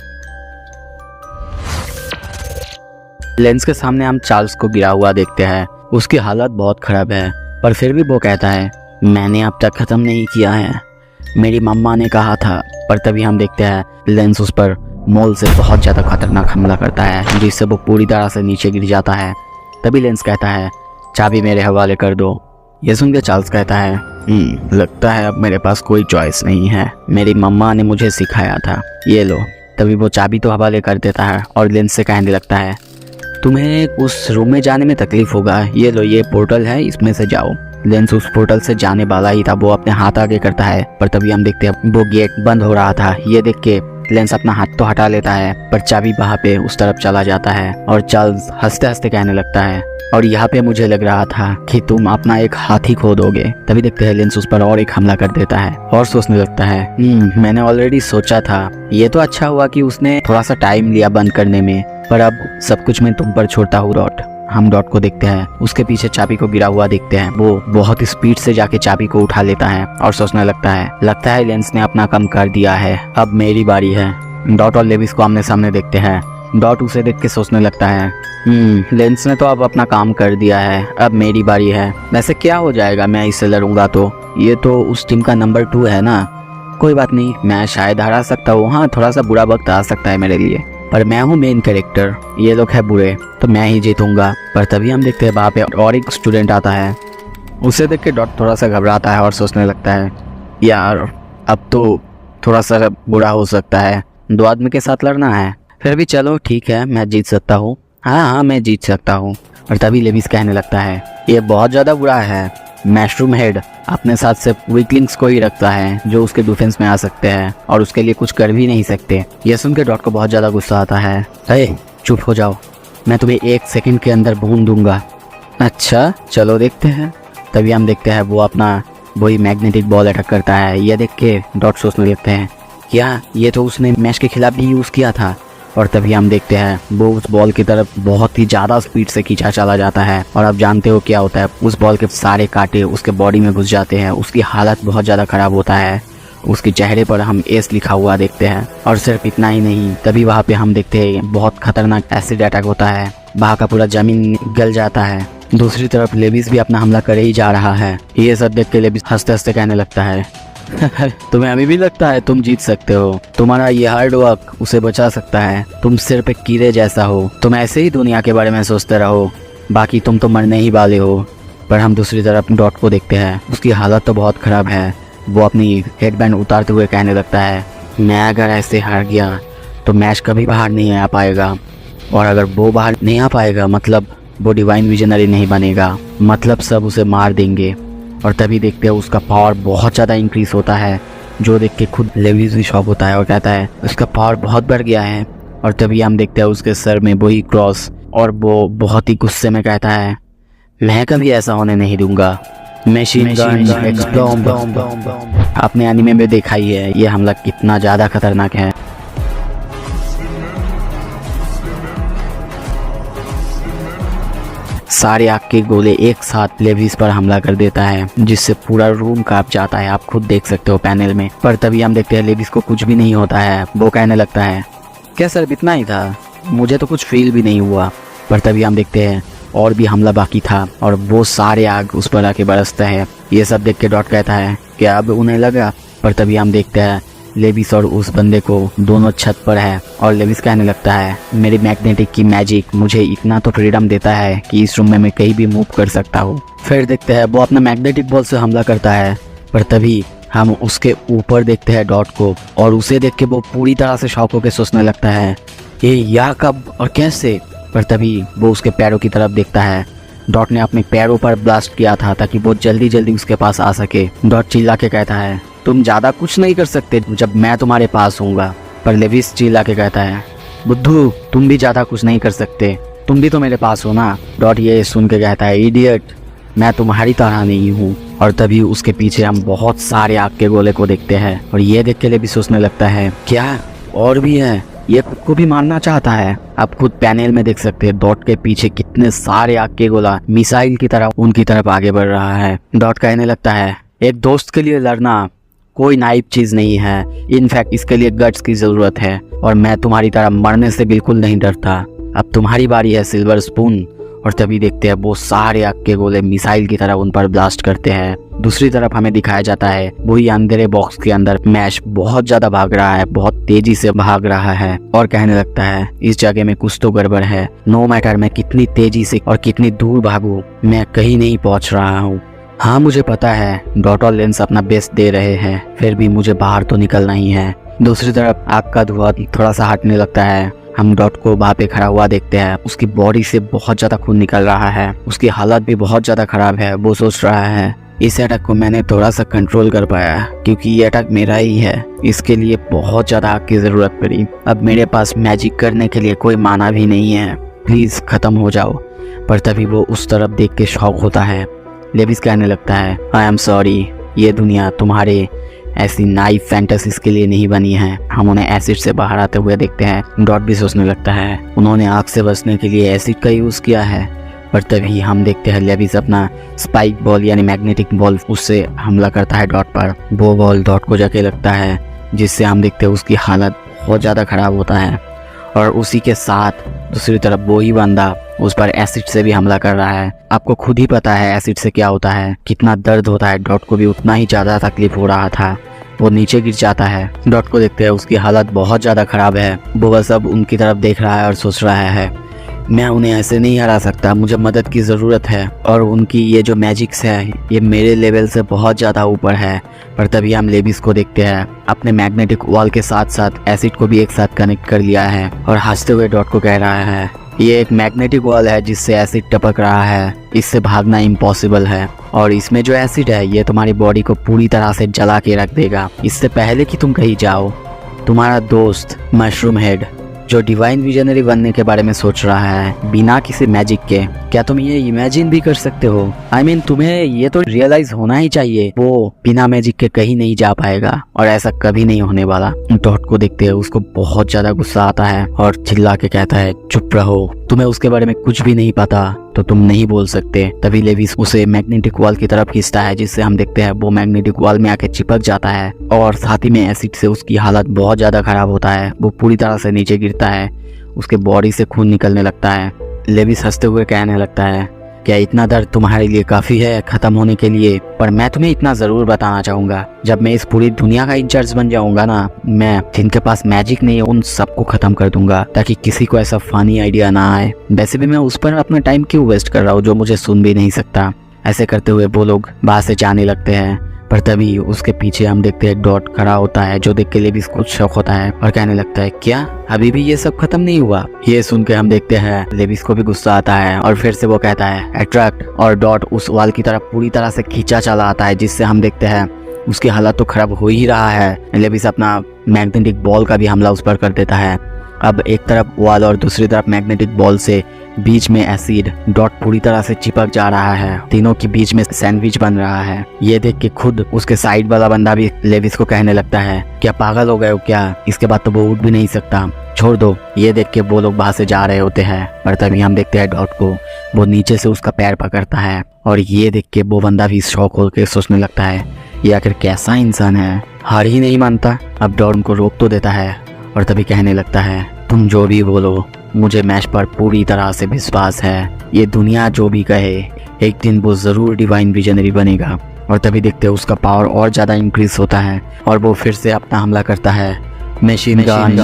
A: लेंस के सामने हम चार्ल्स को गिरा हुआ देखते हैं। उसकी हालत बहुत खराब है, पर फिर भी वो कहता है मैंने अब तक ख़त्म नहीं किया है, मेरी मम्मा ने कहा था। पर तभी हम देखते हैं लेंस उस पर मॉल से बहुत ज़्यादा खतरनाक हमला करता है, जिससे वो पूरी तरह से नीचे गिर जाता है। तभी लेंस कहता है चाबी मेरे हवाले कर दो। ये सुन के चार्ल्स कहता है लगता है अब मेरे पास कोई चॉइस नहीं है, मेरी मम्मा ने मुझे सिखाया था, ये लो। तभी वो चाबी तो हवाले कर देता है और लेंस से कहने लगता है तुम्हें उस रूम में जाने में तकलीफ होगा, ये लो ये पोर्टल है, इसमें से जाओ। लेंस उस पोर्टल से जाने वाला ही था, वो अपने हाथ आगे करता है, पर तभी हम देखते हैं वो गेट बंद हो रहा था। ये देख के लेंस अपना हाथ तो हटा लेता है, पर चाबी वहाँ पे उस तरफ चला जाता है और चार्ल्स हंसते हंसते कहने लगता है और यहाँ पे मुझे लग रहा था कि तुम अपना एक हाथी खो दोगे। तभी देखते हैं लेंस उस पर और एक हमला कर देता है और सोचने लगता है मैंने ऑलरेडी सोचा था, ये तो अच्छा हुआ कि उसने थोड़ा सा टाइम लिया बंद करने में, पर अब सब कुछ मैं तुम पर छोड़ता हूँ डॉट। हम डॉट को देखते हैं, उसके पीछे चाबी को गिरा हुआ देखते हैं। वो बहुत स्पीड से जाके चाबी को उठा लेता है और सोचने लगता है लेंस ने अपना काम कर दिया है, अब मेरी बारी है। डॉट और लेविस को आमने सामने देखते हैं। डॉट उसे देख के सोचने लगता है लेंस ने तो अब अपना काम कर दिया है, अब मेरी बारी है। वैसे क्या हो जाएगा मैं इससे लड़ूंगा तो, ये तो उस टीम का नंबर 2 है ना, कोई बात नहीं, मैं शायद हरा सकता हूँ। हाँ थोड़ा सा बुरा वक्त आ सकता है मेरे लिए, पर मैं हूँ मेन कैरेक्टर, ये लोग है बुरे, तो मैं ही जीतूंगा। पर तभी हम देखते हैं वहाँ पे और एक स्टूडेंट आता है। उसे देख के डॉट थोड़ा सा घबराता है और सोचने लगता है यार अब तो थोड़ा सा बुरा हो सकता है, 2 आदमी के साथ लड़ना है, फिर भी चलो ठीक है मैं जीत सकता हूँ, हाँ मैं जीत सकता हूँ। और तभी लेविस कहने लगता है ये बहुत ज़्यादा बुरा है, मशरूम हेड अपने साथ सिर्फ वीकलिंग्स को ही रखता है जो उसके डिफेंस में आ सकते हैं और उसके लिए कुछ कर भी नहीं सकते। यह सुन के डॉट को बहुत ज़्यादा गुस्सा आता है, अरे चुप हो जाओ, मैं तुम्हें 1 सेकंड के अंदर भून दूंगा। अच्छा चलो देखते हैं। तभी हम देखते हैं वो अपना वही मैग्नेटिक बॉल अटैक करता है। यह देख के डॉट सोचने लगते हैं क्या ये तो उसने मैश के खिलाफ भी यूज़ किया था। और तभी हम देखते हैं वो उस बॉल की तरफ बहुत ही ज़्यादा स्पीड से खींचा चला जाता है और आप जानते हो क्या होता है, उस बॉल के सारे कांटे उसके बॉडी में घुस जाते हैं। उसकी हालत बहुत ज़्यादा ख़राब होता है, उसके चेहरे पर हम एस लिखा हुआ देखते हैं। और सिर्फ इतना ही नहीं, तभी वहाँ पे हम देखते हैं बहुत खतरनाक एसिड अटैक होता है, वहाँ का पूरा ज़मीन गल जाता है। दूसरी तरफ लेविस भी अपना हमला करे ही जा रहा है। ये सब देख के लेविस हंसते हंसते कहने लगता है तुम्हें अभी भी लगता है तुम जीत सकते हो, तुम्हारा ये हार्ड वर्क उसे बचा सकता है, तुम सिर्फ एक कीड़े जैसा हो, तुम ऐसे ही दुनिया के बारे में सोचते रहो, बाकी तुम तो मरने ही वाले हो। पर हम दूसरी तरफ डॉट को देखते हैं, उसकी हालत तो बहुत ख़राब है। वो अपनी हेडबैंड उतारते हुए कहने लगता है मैं अगर ऐसे हार गया तो मैच कभी बाहर नहीं आ पाएगा, और अगर वो बाहर नहीं आ पाएगा मतलब वो डिवाइन विजनरी नहीं बनेगा, मतलब सब उसे मार देंगे। और तभी देखते हैं उसका पावर बहुत ज़्यादा इंक्रीज होता है, जो देख के खुद लेविस भी शॉक होता है और कहता है उसका पावर बहुत बढ़ गया है। और तभी हम देखते हैं उसके सर में वही क्रॉस, और वो बहुत ही गुस्से में कहता है मैं कभी ऐसा होने नहीं दूंगा। मशीन गन एक्सप्लोड अपने एनीमे में देखा ही है ये हमला कितना ज़्यादा खतरनाक है। सारे आग के गोले एक साथ लेविस पर हमला कर देता है, जिससे पूरा रूम कांप जाता है, आप खुद देख सकते हो पैनल में। पर तभी हम देखते हैं लेविस को कुछ भी नहीं होता है। वो कहने लगता है क्या सर इतना ही था, मुझे तो कुछ फील भी नहीं हुआ। पर तभी हम देखते हैं और भी हमला बाकी था और वो सारे आग उस पर आके बरसता है। ये सब देख के डॉट कहता है क्या अब उन्हें लगा। पर तभी हम देखते हैं लेविस और उस बंदे को दोनों छत पर है और लेविस कहने लगता है मेरी मैग्नेटिक की मैजिक मुझे इतना तो फ्रीडम देता है कि इस रूम में मैं कहीं भी मूव कर सकता हूँ। फिर देखते हैं वो अपना मैग्नेटिक बॉल से हमला करता है, पर तभी हम उसके ऊपर देखते हैं डॉट को, और उसे देख के वो पूरी तरह से शॉक होकर सोचने लगता है ये यहाँ कब और कैसे। पर तभी वो उसके पैरों की तरफ देखता है, डॉट ने अपने पैरों पर ब्लास्ट किया था ताकि वो जल्दी जल्दी उसके पास आ सके। डॉट चिल्ला के कहता है तुम ज़्यादा कुछ नहीं कर सकते जब मैं तुम्हारे पास हूँगा। पर लेविस चिल्ला के कहता है बुद्धू तुम भी ज़्यादा कुछ नहीं कर सकते, तुम भी तो मेरे पास हो ना। डॉट ये सुन के कहता है इडियट मैं तुम्हारी तरह नहीं हूँ। और तभी उसके पीछे हम बहुत सारे आग के गोले को देखते हैं और ये देख के लेविस सोचने लगता है क्या और भी है, ये खुद को भी मारना चाहता है। आप खुद पैनल में देख सकते हैं डॉट के पीछे कितने सारे आग के गोला मिसाइल की तरह उनकी तरफ आगे बढ़ रहा है। डॉट कहने लगता है एक दोस्त के लिए लड़ना कोई नाइफ चीज़ नहीं है, इनफैक्ट इसके लिए गट्स की ज़रूरत है, और मैं तुम्हारी तरह मरने से बिल्कुल नहीं डरता। अब तुम्हारी बारी है सिल्वर स्पून। और तभी देखते हैं वो सारे आग के गोले मिसाइल की तरह उन पर ब्लास्ट करते हैं। दूसरी तरफ हमें दिखाया जाता है वही अंधेरे बॉक्स के अंदर मैश बहुत ज्यादा भाग रहा है, बहुत तेजी से भाग रहा है और कहने लगता है इस जगह में कुछ तो गड़बड़ है। नो मैटर मैं कितनी तेजी से और कितनी दूर भागूं, मैं कहीं नहीं पहुंच रहा हूँ। हाँ मुझे पता है डॉट और लेंस अपना बेस्ट दे रहे हैं, फिर भी मुझे बाहर तो निकलना ही है। दूसरी तरफ आग का धुआं थोड़ा सा हटने लगता है। हम डॉट को वहाँ पे खड़ा हुआ देखते हैं। उसकी बॉडी से बहुत ज्यादा खून निकल रहा है, उसकी हालत भी बहुत ज्यादा खराब है। वो सोच रहा है इस अटैक को मैंने थोड़ा सा कंट्रोल कर पाया क्योंकि ये अटैक मेरा ही है, इसके लिए बहुत ज्यादा आग की जरूरत पड़ी। अब मेरे पास मैजिक करने के लिए कोई माना भी नहीं है, प्लीज खत्म हो जाओ। पर तभी वो उस तरफ देख के शॉक होता है। लेविस कहने लगता है आई एम सॉरी, ये दुनिया तुम्हारे ऐसी नाइफ फैंटेसीज के लिए नहीं बनी है। हम उन्हें एसिड से बाहर आते हुए देखते हैं। डॉट भी सोचने लगता है उन्होंने आग से बचने के लिए एसिड का यूज किया है। पर तभी हम देखते हैं लेविस अपना स्पाइक बॉल यानी मैग्नेटिक बॉल उससे हमला करता है डॉट पर। वो बॉल डॉट को जाके लगता है जिससे हम देखते हैं उसकी हालत बहुत ज़्यादा खराब होता है। और उसी के साथ दूसरी तरफ वो ही बंदा उस पर एसिड से भी हमला कर रहा है। आपको खुद ही पता है एसिड से क्या होता है, कितना दर्द होता है। डॉट को भी उतना ही ज़्यादा तकलीफ हो रहा था। वो नीचे गिर जाता है। डॉट को देखते हैं उसकी हालत बहुत ज़्यादा खराब है। वो बस अब उनकी तरफ देख रहा है और सोच रहा है मैं उन्हें ऐसे नहीं हरा सकता, मुझे मदद की ज़रूरत है। और उनकी ये जो मैजिक्स है ये मेरे लेवल से बहुत ज़्यादा ऊपर है। पर तभी हम लेविस को देखते हैं अपने मैग्नेटिक वॉल के साथ साथ एसिड को भी एक साथ कनेक्ट कर लिया है और हंसते हुए डॉट को कह रहा है ये एक मैग्नेटिक वॉल है जिससे एसिड टपक रहा है, इससे भागना इम्पॉसिबल है। और इसमें जो एसिड है ये तुम्हारी बॉडी को पूरी तरह से जला के रख देगा। इससे पहले कि तुम कहीं जाओ, तुम्हारा दोस्त मशरूम हेड जो डिवाइन विजनरी बनने के बारे में सोच रहा है बिना किसी मैजिक के, क्या तुम ये इमेजिन भी कर सकते हो? I mean, तुम्हें ये तो रियलाइज होना ही चाहिए वो बिना मैजिक के कहीं नहीं जा पाएगा और ऐसा कभी नहीं होने वाला। डॉट को देखते हैं उसको बहुत ज्यादा गुस्सा आता है और चिल्ला के कहता है चुप रहो, तुम्हें उसके बारे में कुछ भी नहीं पता तो तुम नहीं बोल सकते। तभी लेविस उसे मैग्नेटिक वॉल की तरफ खींचता है जिससे हम देखते हैं वो मैग्नेटिक वॉल में आके चिपक जाता है और साथ ही में एसिड से उसकी हालत बहुत ज्यादा खराब होता है। वो पूरी तरह से नीचे गिरता है, उसके बॉडी से खून निकलने लगता है। लेविस हंसते हुए कहने लगता है क्या इतना दर्द तुम्हारे लिए काफी है खत्म होने के लिए? पर मैं तुम्हें इतना जरूर बताना चाहूंगा, जब मैं इस पूरी दुनिया का इंचार्ज बन जाऊंगा ना, मैं जिनके पास मैजिक नहीं है उन सबको खत्म कर दूंगा ताकि किसी को ऐसा फनी आइडिया ना आए। वैसे भी मैं उस पर अपना टाइम क्यों वेस्ट कर रहा हूँ जो मुझे सुन भी नहीं सकता। ऐसे करते हुए वो लोग बाहर से जाने लगते हैं। पर तभी उसके पीछे हम देखते हैं डॉट खड़ा होता है जो देख के लेविस कुछ शौक होता है और कहने लगता है क्या अभी भी ये सब खत्म नहीं हुआ? ये सुन के हम देखते हैं लेविस को भी गुस्सा आता है और फिर से वो कहता है अट्रैक्ट, और डॉट उस वाल की तरफ पूरी तरह से खींचा चला आता है जिससे हम देखते हैं उसकी हालत तो खराब हो ही रहा है। लेविस अपना मैग्नेटिक बॉल का भी हमला उस पर कर देता है। अब एक तरफ वॉल और दूसरी तरफ मैग्नेटिक बॉल से बीच में एसिड। डॉट पूरी तरह से चिपक जा रहा है, तीनों के बीच में सैंडविच बन रहा है। ये देख के खुद उसके साइड वाला बंदा भी लेविस को कहने लगता है क्या पागल हो गए हो क्या, इसके बाद तो वो उठ भी नहीं सकता, छोड़ दो। ये देख के वो लोग बाहर से जा रहे होते हैं। पर तभी हम देखते हैं डॉट को, वो नीचे से उसका पैर पकड़ता है और ये देख के वो बंदा भी शौक होकर सोचने लगता है ये आखिर कैसा इंसान है, हार ही नहीं मानता। अब डॉट उनको रोक तो देता है और तभी कहने लगता है तुम जो भी बोलो मुझे मैश पर पूरी तरह से विश्वास है, ये दुनिया जो भी कहे एक दिन वो जरूर डिवाइन विजनरी बनेगा। और तभी देखते हैं उसका पावर और ज्यादा इंक्रीज होता है और वो फिर से अपना हमला करता है मशीन गन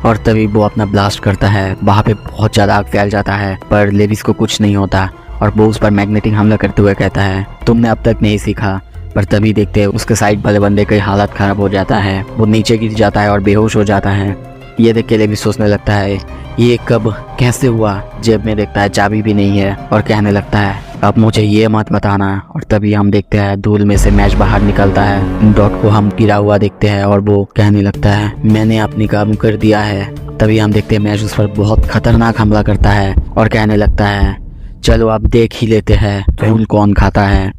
A: और तभी वो अपना ब्लास्ट करता है। वहाँ पे बहुत ज्यादा आग फैल जाता है पर लेविस को कुछ नहीं होता और वो उस पर मैग्नेटिक हमला करते हुए कहता है तुमने अब तक नहीं सीखा। पर तभी देखते हैं उसके साइड वाले बंदे की हालत खराब हो जाता है, वो नीचे गिर जाता है और बेहोश हो जाता है। ये देख के लेविस सोचने लगता है ये कब कैसे हुआ, जेब में देखता है चाबी भी नहीं है और कहने लगता है अब मुझे ये मत बताना। और तभी हम देखते हैं धूल में से मैच बाहर निकलता है। डॉट को हम गिरा हुआ देखते हैं और वो कहने लगता है मैंने अपनी काम कर दिया है। तभी हम देखते हैं मैच उस पर बहुत खतरनाक हमला करता है और कहने लगता है चलो अब देख ही लेते हैं धूल कौन खाता है।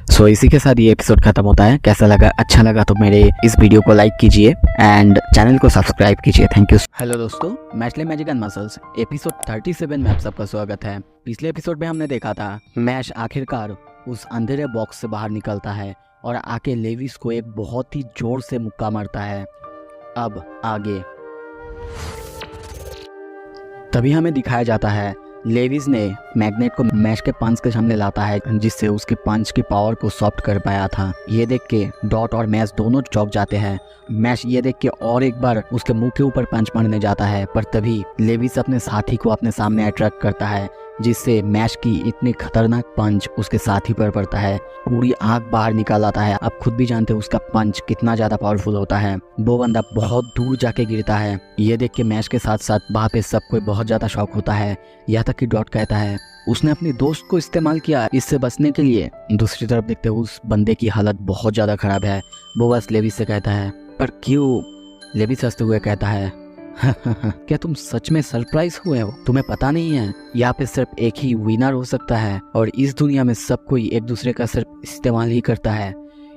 A: सो इसी के साथ ये एपिसोड खत्म होता है। कैसा लगा? अच्छा लगा तो मेरे इस वीडियो को लाइक कीजिए एंड चैनल को सब्सक्राइब कीजिए। Thank you. हेलो दोस्तों, Mashle magic and muscles episode 37 में आप सबका स्वागत है। पिछले एपिसोड में हमने देखा था मैश आखिरकार उस अंधेरे बॉक्स से बाहर निकलता है और आके लेविस को एक बहुत ही जोर से मुक्का मारता है। अब आगे तभी हमें दिखाया जाता है लेविस ने मैग्नेट को मैश के पंच के सामने लाता है, जिससे उसके पंच की पावर को सॉफ्ट कर पाया था। ये देख के डॉट और मैश दोनों चौंक जाते हैं। मैश ये देख के और एक बार उसके मुंह के ऊपर पंच मारने जाता है, पर तभी लेविस अपने साथी को अपने सामने अट्रैक्ट करता है, जिससे मैश की इतनी खतरनाक पंच उसके साथी पर पड़ता है। पूरी आग बाहर निकाल आता है। आप खुद भी जानते हो उसका पंच कितना ज्यादा पावरफुल होता है। वो बंदा बहुत दूर जाके गिरता है। ये देख के मैश के साथ साथ वहाँ पे सब कोई बहुत ज्यादा शॉक होता है। यहाँ तक कि डॉट कहता है उसने अपने दोस्त को इस्तेमाल किया इससे बचने के लिए। दूसरी तरफ देखते हो उस बंदे की हालत बहुत ज्यादा खराब है। वो बस लेविस से कहता है पर क्यों? लेविस हंसते हुए कहता है क्या तुम सच में सरप्राइज हुए हो? तुम्हें पता नहीं है यहाँ पे सिर्फ एक ही विनर हो सकता है और इस दुनिया में सब कोई एक दूसरे का सिर्फ इस्तेमाल ही करता है।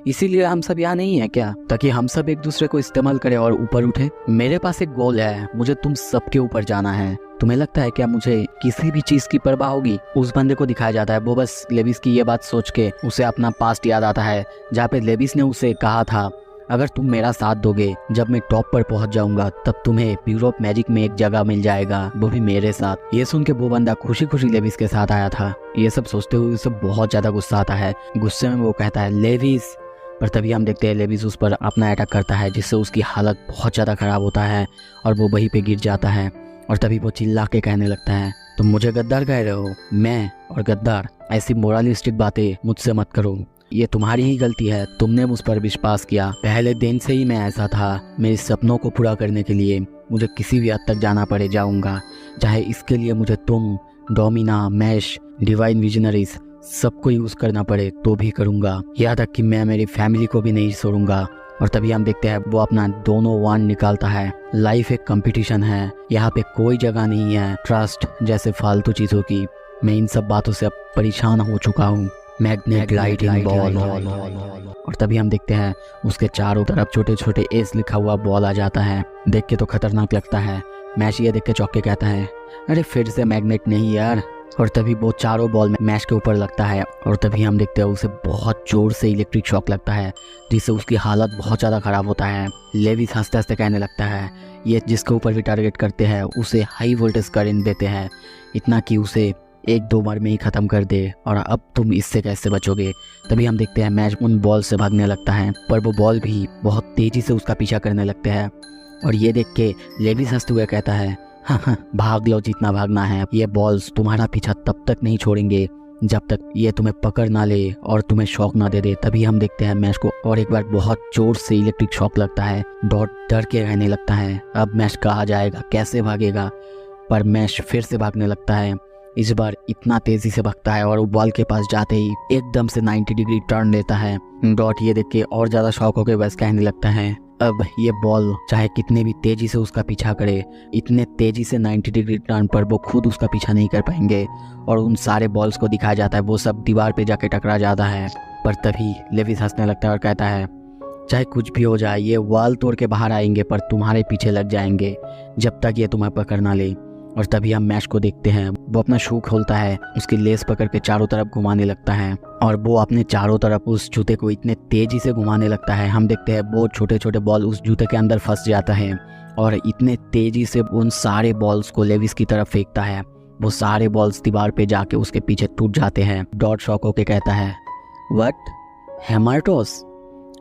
A: इसीलिए हम सब यहाँ नहीं है क्या, ताकि हम सब एक दूसरे को इस्तेमाल करें और ऊपर उठे। मेरे पास एक गोल है, मुझे तुम सबके ऊपर जाना है। तुम्हें लगता है क्या मुझे किसी भी चीज की परवाह होगी? उस बंदे को दिखाया जाता है। वो बस लेविस की ये बात सोच के उसे अपना पास्ट याद आता है, जहाँ पे लेविस ने उसे कहा था अगर तुम मेरा साथ दोगे, जब मैं टॉप पर पहुंच जाऊंगा तब तुम्हें ब्यूरो ऑफ मैजिक में एक जगह मिल जाएगा, वो भी मेरे साथ। ये सुन के वो बंदा खुशी खुशी लेविस के साथ आया था। ये सब सोचते हुए उसे बहुत ज्यादा गुस्सा आता है। गुस्से में वो कहता है लेविस, पर तभी हम देखते हैं लेविस उस पर अपना अटैक करता है, जिससे उसकी हालत बहुत ज़्यादा ख़राब होता है और वो वहीं पे गिर जाता है। और तभी वो चिल्ला के कहने लगता है तुम मुझे गद्दार कह रहे हो? मैं और गद्दार? ऐसी मोरलिस्टिक बातें मुझसे मत करो, ये तुम्हारी ही गलती है। तुमने मुझ पर विश्वास किया, पहले दिन से ही मैं ऐसा था। मेरे सपनों को पूरा करने के लिए मुझे किसी भी हद तक जाना पड़े जाऊंगा, चाहे इसके लिए मुझे तुम, डोमिना, मैश, डिवाइन विजनरीज सबको यूज़ करना पड़े तो भी करूंगा। यहाँ तक कि मैं मेरी फैमिली को भी नहीं छोड़ूंगा। और तभी हम देखते हैं वो अपना दोनों वांड निकालता है। लाइफ एक कंपटीशन है, यहाँ पे कोई जगह नहीं है ट्रस्ट जैसे फालतू चीज़ों की। मैं इन सब बातों से अब परेशान हो चुका हूँ। Magnet lighting ball. और तभी हम देखते हैं उसके चारों तरफ छोटे छोटे एस लिखा हुआ बॉल आ जाता है। देख के तो खतरनाक लगता है। मैश ये देख के चौंक के कहता है अरे फिर से मैग्नेट नहीं यार। और तभी वो चारों बॉल में मैश के ऊपर लगता है। और तभी हम देखते हैं उसे बहुत जोर से इलेक्ट्रिक शॉक लगता है, जिससे उसकी हालत बहुत ज़्यादा ख़राब होता है। लेविस हंसते हंसते कहने लगता है ये जिसके ऊपर भी टारगेट करते हैं उसे हाई वोल्टेज करंट देते हैं, इतना कि उसे एक दो बार में ही ख़त्म कर दे। और अब तुम इससे कैसे बचोगे? तभी हम देखते हैं मैश उन बॉल से भागने लगता है, पर वो बॉल भी बहुत तेज़ी से उसका पीछा करने लगते हैं। और ये देख के लेविस हंसते हुए कहता है हाँ भाग लो जितना भागना है, ये बॉल्स तुम्हारा पीछा तब तक नहीं छोड़ेंगे जब तक ये तुम्हें पकड़ ना ले और तुम्हें शॉक ना दे दे। तभी हम देखते हैं मैश को और एक बार बहुत जोर से इलेक्ट्रिक शॉक लगता है। डॉट डर के रहने लगता है अब मैश कहाँ जाएगा, कैसे भागेगा। पर मैश फिर से भागने लगता है। इस बार इतना तेजी से भागता है और वो बॉल के पास जाते ही एकदम से 90 डिग्री टर्न लेता है। डॉट ये देख के और ज्यादा शॉक होकर बस कहने लगता है अब ये बॉल चाहे कितने भी तेजी से उसका पीछा करे, इतने तेजी से 90 डिग्री टर्न पर वो खुद उसका पीछा नहीं कर पाएंगे। और उन सारे बॉल्स को दिखाया जाता है, वो सब दीवार पे जाके टकरा जाता है। पर तभी लेविस हंसने लगता है और कहता है चाहे कुछ भी हो जाए ये वॉल तोड़ के बाहर आएंगे पर तुम्हारे पीछे लग जाएंगे जब तक ये तुम्हें पकड़ ना ले। और तभी हम मैश को देखते हैं, वो अपना शू खोलता है, उसकी लेस पकड़ के चारों तरफ घुमाने लगता है और वो अपने चारों तरफ उस जूते को इतने तेजी से घुमाने लगता है। हम देखते हैं वो छोटे छोटे बॉल उस जूते के अंदर फंस जाता है और इतने तेजी से उन सारे बॉल्स को लेविस की तरफ फेंकता है। वो सारे बॉल्स दीवार पे जाके उसके पीछे टूट जाते हैं। डॉट शॉक होके कहता है व्हाट, हेमाटोस?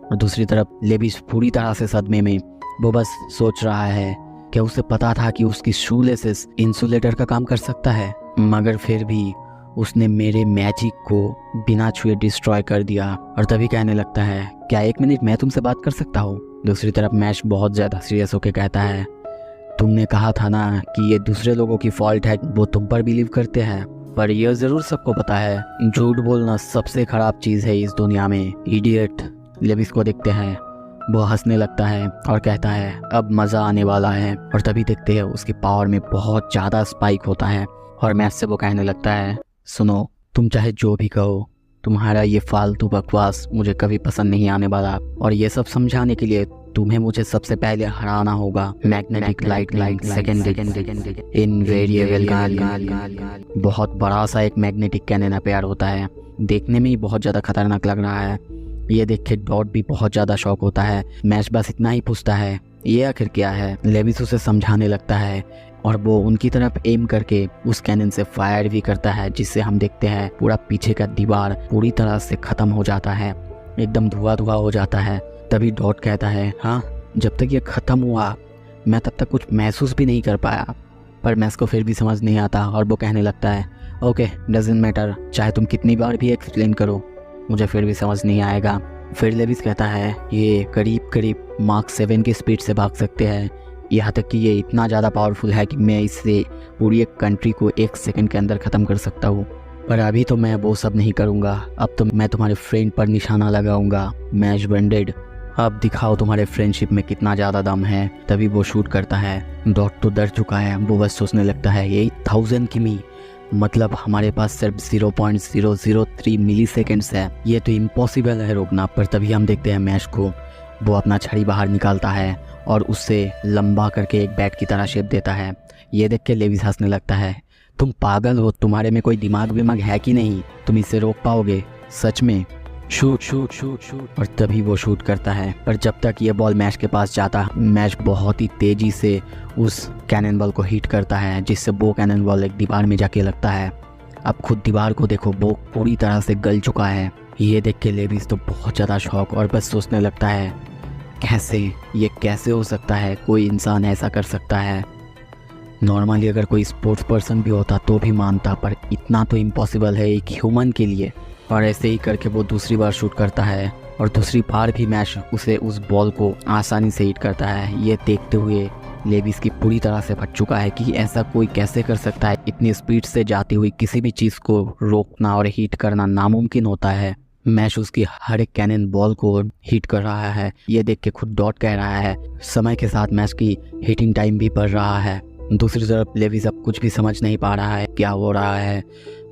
A: और दूसरी तरफ लेविस पूरी तरह से सदमे में, वो बस सोच रहा है क्या उसे पता था कि उसकी शूलेसेस इंसुलेटर का काम कर सकता है, मगर फिर भी उसने मेरे मैजिक को बिना छुए डिस्ट्रॉय कर दिया। और तभी कहने लगता है क्या 1 मिनट मैं तुमसे बात कर सकता हूँ? दूसरी तरफ मैश बहुत ज़्यादा सीरियस होकर कहता है तुमने कहा था ना कि ये दूसरे लोगों की फॉल्ट है, वो तुम पर बिलीव करते हैं, पर यह ज़रूर सबको पता है झूठ बोलना सबसे ख़राब चीज़ है इस दुनिया में, इडियट। लेविस को देखते हैं, वो हंसने लगता है और कहता है अब मज़ा आने वाला है। और तभी देखते हैं उसकी पावर में बहुत ज़्यादा स्पाइक होता है और मैश से वो कहने लगता है सुनो, तुम चाहे जो भी कहो, तुम्हारा ये फालतू बकवास मुझे कभी पसंद नहीं आने वाला। और ये सब समझाने के लिए तुम्हें मुझे सबसे पहले हराना होगा मैग्नेटिक लाइट सेकेंड इनवेरिएबल। बहुत बड़ा सा एक मैग्नेटिक कैनन अपेयर होता है, देखने में ही बहुत ज़्यादा खतरनाक लग रहा है। ये देख के डॉट भी बहुत ज़्यादा शॉक होता है। मैश बस इतना ही पूछता है ये आखिर क्या है। लेविस उसे समझाने लगता है और वो उनकी तरफ एम करके उस कैनन से फायर भी करता है, जिससे हम देखते हैं पूरा पीछे का दीवार पूरी तरह से ख़त्म हो जाता है, एकदम धुआं धुआं हो जाता है। तभी डॉट कहता है हाँ, जब तक ये ख़त्म हुआ मैं तब तक कुछ महसूस भी नहीं कर पाया। पर मैस को फिर भी समझ नहीं आता और वो कहने लगता है ओके डजंट मैटर, चाहे तुम कितनी बार भी एक्सप्लेन करो मुझे फिर भी समझ नहीं आएगा। फिर लेविस कहता है ये करीब करीब मार्क 7 की स्पीड से भाग सकते हैं, यहाँ तक कि ये इतना ज़्यादा पावरफुल है कि मैं इससे पूरी एक कंट्री को 1 सेकंड के अंदर ख़त्म कर सकता हूँ। पर अभी तो मैं वो सब नहीं करूँगा, अब तो मैं तुम्हारे फ्रेंड पर निशाना लगाऊंगा, मैश ब्रांडेड। अब दिखाओ तुम्हारे फ्रेंडशिप में कितना ज़्यादा दम है। तभी वो शूट करता है। डॉट तो डर चुका है, वो बस सोचने लगता है ये 1000 किमी, मतलब हमारे पास सिर्फ 0.003 मिली सेकेंड्स है, ये तो इम्पॉसिबल है रोकना। पर तभी हम देखते हैं मैश को, वो अपना छड़ी बाहर निकालता है और उससे लंबा करके एक बैट की तरह शेप देता है। ये देख के लेविस हंसने लगता है तुम पागल हो, तुम्हारे में कोई दिमाग विमाग है कि नहीं, तुम इसे रोक पाओगे सच में? Shoot shoot shoot shoot. और तभी वो शूट करता है, पर जब तक ये बॉल मैश के पास जाता, मैश बहुत ही तेज़ी से उस कैनन बॉल को हिट करता है, जिससे वो कैनन बॉल एक दीवार में जाके लगता है। अब खुद दीवार को देखो, वो पूरी तरह से गल चुका है। ये देख के लेविस तो बहुत ज़्यादा शॉक और बस सोचने लगता है ये कैसे हो सकता है, कोई इंसान ऐसा कर सकता है? नॉर्मली अगर कोई स्पोर्ट्स पर्सन भी होता तो भी मानता, पर इतना तो इम्पॉसिबल है एक ह्यूमन के लिए। और ऐसे ही करके वो दूसरी बार शूट करता है और दूसरी बार भी मैश उसे उस बॉल को आसानी से हिट करता है। ये देखते हुए लेविस की पूरी तरह से फट चुका है कि ऐसा कोई कैसे कर सकता है। इतनी स्पीड से जाती हुई किसी भी चीज़ को रोकना और हिट करना नामुमकिन होता है। मैश उसकी हर एक कैनन बॉल को हिट कर रहा है। ये देख के खुद डॉट कह रहा है समय के साथ मैश की हिटिंग टाइम भी बढ़ रहा है। दूसरी तरफ लेविस अब कुछ भी समझ नहीं पा रहा है क्या हो रहा है।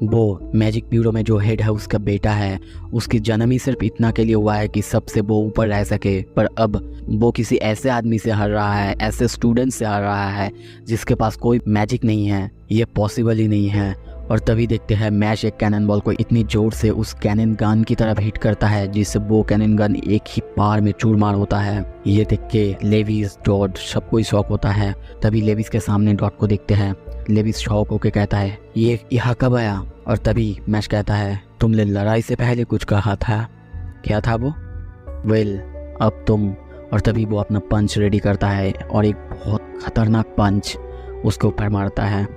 A: वो मैजिक ब्यूरो में जो हेड है उसका बेटा है, उसकी जन्म ही सिर्फ इतना के लिए हुआ है कि सबसे वो ऊपर रह सके, पर अब वो किसी ऐसे आदमी से हार रहा है, ऐसे स्टूडेंट से हार रहा है जिसके पास कोई मैजिक नहीं है। ये पॉसिबल ही नहीं है। और तभी देखते हैं मैश एक कैनन बॉल को इतनी जोर से उस कैनन गन की तरफ हिट करता है जिससे वो कैनन गन एक ही बार में चूरमार होता है। ये देख के लेविस, डॉट सब कोई शॉक होता है। तभी लेविस के सामने डॉट को देखते हैं। लेविस शॉक होकर कहता है ये यहाँ कब आया? और तभी मैश कहता है तुमने लड़ाई से पहले कुछ कहा था। क्या था वो? वेल अब तुम। और तभी वो अपना पंच रेडी करता है और एक बहुत खतरनाक पंच उसके ऊपर मारता है।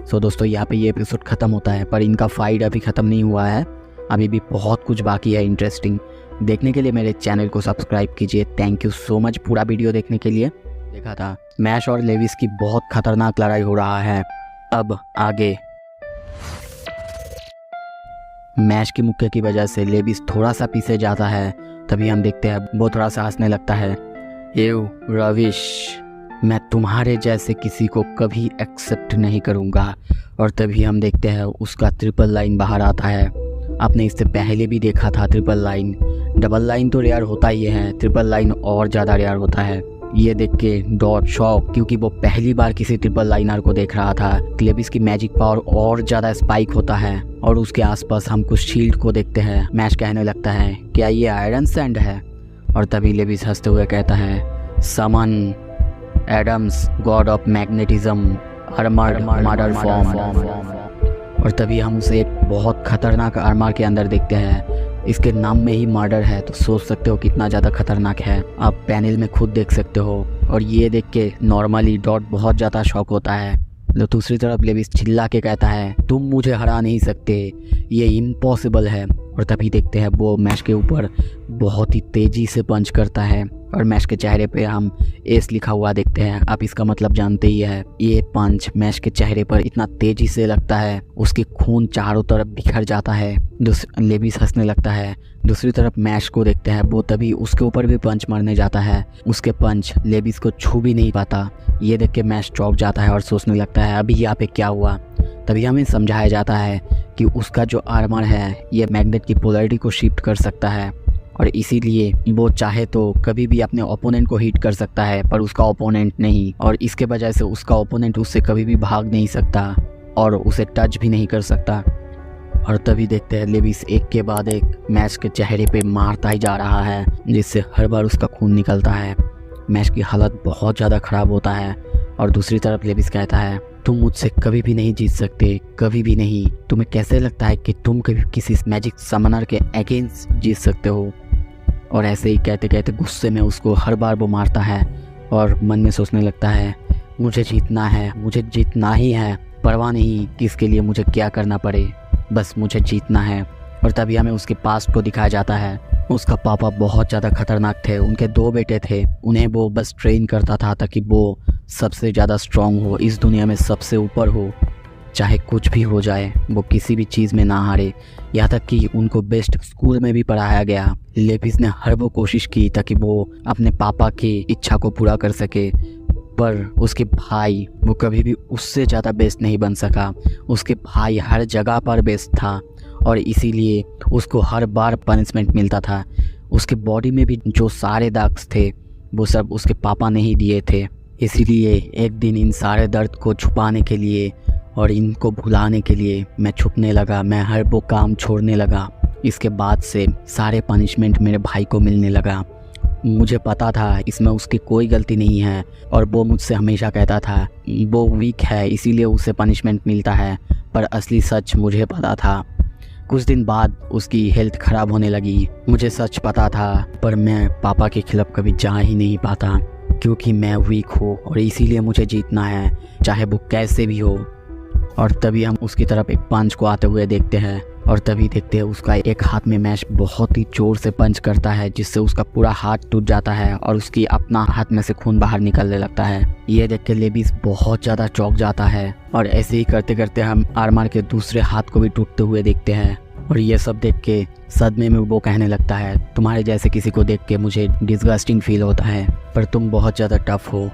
A: सो दोस्तों यहाँ पे ये एपिसोड ख़त्म होता है, पर इनका फाइट अभी ख़त्म नहीं हुआ है, अभी भी बहुत कुछ बाकी है इंटरेस्टिंग। देखने के लिए मेरे चैनल को सब्सक्राइब कीजिए। थैंक यू सो मच पूरा वीडियो देखने के लिए। देखा था मैश और लेविस की बहुत खतरनाक लड़ाई हो रहा है। अब आगे मैश की मुक्के की वजह से लेविस थोड़ा सा पीछे जाता है। तभी हम देखते हैं वो थोड़ा सा हंसने लगता है। एव रविश, मैं तुम्हारे जैसे किसी को कभी एक्सेप्ट नहीं करूँगा। और तभी हम देखते हैं उसका ट्रिपल लाइन बाहर आता है। आपने इससे पहले भी देखा था ट्रिपल लाइन। डबल लाइन तो रेयर होता ही है, ट्रिपल लाइन और ज़्यादा रेयर होता है। ये देख के डॉट शॉक, क्योंकि वो पहली बार किसी ट्रिपल लाइनर को देख रहा था। लेविस की मैजिक पावर और ज़्यादा स्पाइक होता है और उसके आसपास हम कुछ शील्ड को देखते हैं। मैश कहने लगता है क्या ये आयरन सैंड है? और तभी लेविस हंसते हुए कहता है summon Adams, god of magnetism, armoured murder form. और तभी हम उसे एक बहुत खतरनाक आर्मर के अंदर देखते हैं। इसके नाम में ही मर्डर है, तो सोच सकते हो कितना ज़्यादा खतरनाक है। आप पैनल में खुद देख सकते हो। और ये देख के नॉर्मली डॉट बहुत ज़्यादा शॉक होता है। तो दूसरी तरफ लेविस चिल्ला के कहता है तुम मुझे हरा नहीं सकते, ये इम्पॉसिबल है। और तभी देखते हैं वो मैश के ऊपर बहुत ही तेज़ी से पंच करता है और मैश के चेहरे पे हम एस लिखा हुआ देखते हैं। आप इसका मतलब जानते ही है। ये पंच मैश के चेहरे पर इतना तेज़ी से लगता है, उसके खून चारों तरफ बिखर जाता है। लेविस हंसने लगता है। दूसरी तरफ मैश को देखते हैं, वो तभी उसके ऊपर भी पंच मारने जाता है। उसके पंच लेविस को छू भी नहीं पाता। ये देख के मैश चौंक जाता है और सोचने लगता है अभी यहाँ पे क्या हुआ। तभी हमें समझाया जाता है कि उसका जो आर्मर है ये मैग्नेट की पोलैरिटी को शिफ्ट कर सकता है और इसीलिए वो चाहे तो कभी भी अपने ओपोनेंट को हिट कर सकता है, पर उसका ओपोनेंट नहीं। और इसके वजह से उसका ओपोनेंट उससे कभी भी भाग नहीं सकता और उसे टच भी नहीं कर सकता। और तभी देखते हैं लेविस एक के बाद एक मैश के चेहरे पे मारता ही जा रहा है, जिससे हर बार उसका खून निकलता है। मैश की हालत बहुत ज़्यादा ख़राब होता है। और दूसरी तरफ लेविस कहता है, तुम मुझसे कभी भी नहीं जीत सकते, कभी भी नहीं। तुम्हें कैसे लगता है कि तुम कभी किसी मैजिक समनर के अगेंस्ट जीत सकते हो? और ऐसे ही कहते कहते गुस्से में उसको हर बार वो मारता है और मन में सोचने लगता है, मुझे जीतना है, मुझे जीतना ही है, परवाह नहीं कि इसके लिए मुझे क्या करना पड़े, बस मुझे जीतना है। और तभी हमें उसके पास्ट को दिखाया जाता है। उसका पापा बहुत ज़्यादा खतरनाक थे, उनके 2 बेटे थे, उन्हें वो बस ट्रेन करता था ताकि वो सबसे ज़्यादा स्ट्रॉन्ग हो, इस दुनिया में सबसे ऊपर हो, चाहे कुछ भी हो जाए वो किसी भी चीज़ में ना हारे। यहाँ तक कि उनको बेस्ट स्कूल में भी पढ़ाया गया। लेविस ने हर वो कोशिश की ताकि वो अपने पापा की इच्छा को पूरा कर सके, पर उसके भाई वो कभी भी उससे ज़्यादा बेस्ट नहीं बन सका। उसके भाई हर जगह पर बेस्ट था और इसीलिए उसको हर बार पनिशमेंट मिलता था। उसके बॉडी में भी जो सारे दाग्स थे वो सब उसके पापा ने ही दिए थे। इसीलिए एक दिन इन सारे दर्द को छुपाने के लिए और इनको भुलाने के लिए मैं छुपने लगा, मैं हर वो काम छोड़ने लगा। इसके बाद से सारे पनिशमेंट मेरे भाई को मिलने लगा। मुझे पता था इसमें उसकी कोई गलती नहीं है और वो मुझसे हमेशा कहता था वो वीक है इसीलिए उसे पनिशमेंट मिलता है, पर असली सच मुझे पता था। कुछ दिन बाद उसकी हेल्थ ख़राब होने लगी। मुझे सच पता था, पर मैं पापा के खिलाफ कभी जा ही नहीं पाता क्योंकि मैं वीक हूँ और इसीलिए मुझे जीतना है, चाहे वो कैसे भी हो। और तभी हम उसकी तरफ एक पंच को आते हुए देखते हैं और तभी देखते हैं उसका एक हाथ में मैश बहुत ही जोर से पंच करता है, जिससे उसका पूरा हाथ टूट जाता है और उसकी अपना हाथ में से खून बाहर निकलने लगता है। ये देख के लेविस बहुत ज़्यादा चौंक जाता है और ऐसे ही करते करते हम आर्मर के दूसरे हाथ को भी टूटते हुए देखते हैं। और ये सब देख के सदमे में वो कहने लगता है, तुम्हारे जैसे किसी को देख के मुझे डिस्गस्टिंग फील होता है, पर तुम बहुत ज़्यादा टफ हो।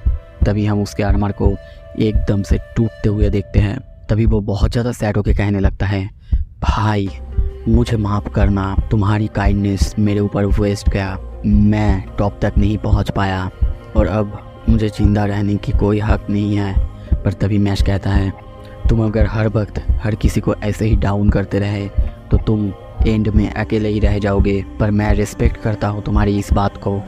A: तभी हम उसके आर्मर को एकदम से टूटते हुए देखते हैं। तभी वो बहुत ज़्यादा सैड होकर कहने लगता है, भाई मुझे माफ़ करना, तुम्हारी काइंडनेस मेरे ऊपर वेस्ट गया, मैं टॉप तक नहीं पहुंच पाया और अब मुझे जिंदा रहने की कोई हक नहीं है। पर तभी मैश कहता है, तुम अगर हर वक्त हर किसी को ऐसे ही डाउन करते रहे तो तुम एंड में अकेले ही रह जाओगे। पर मैं रिस्पेक्ट करता हूँ तुम्हारी इस बात को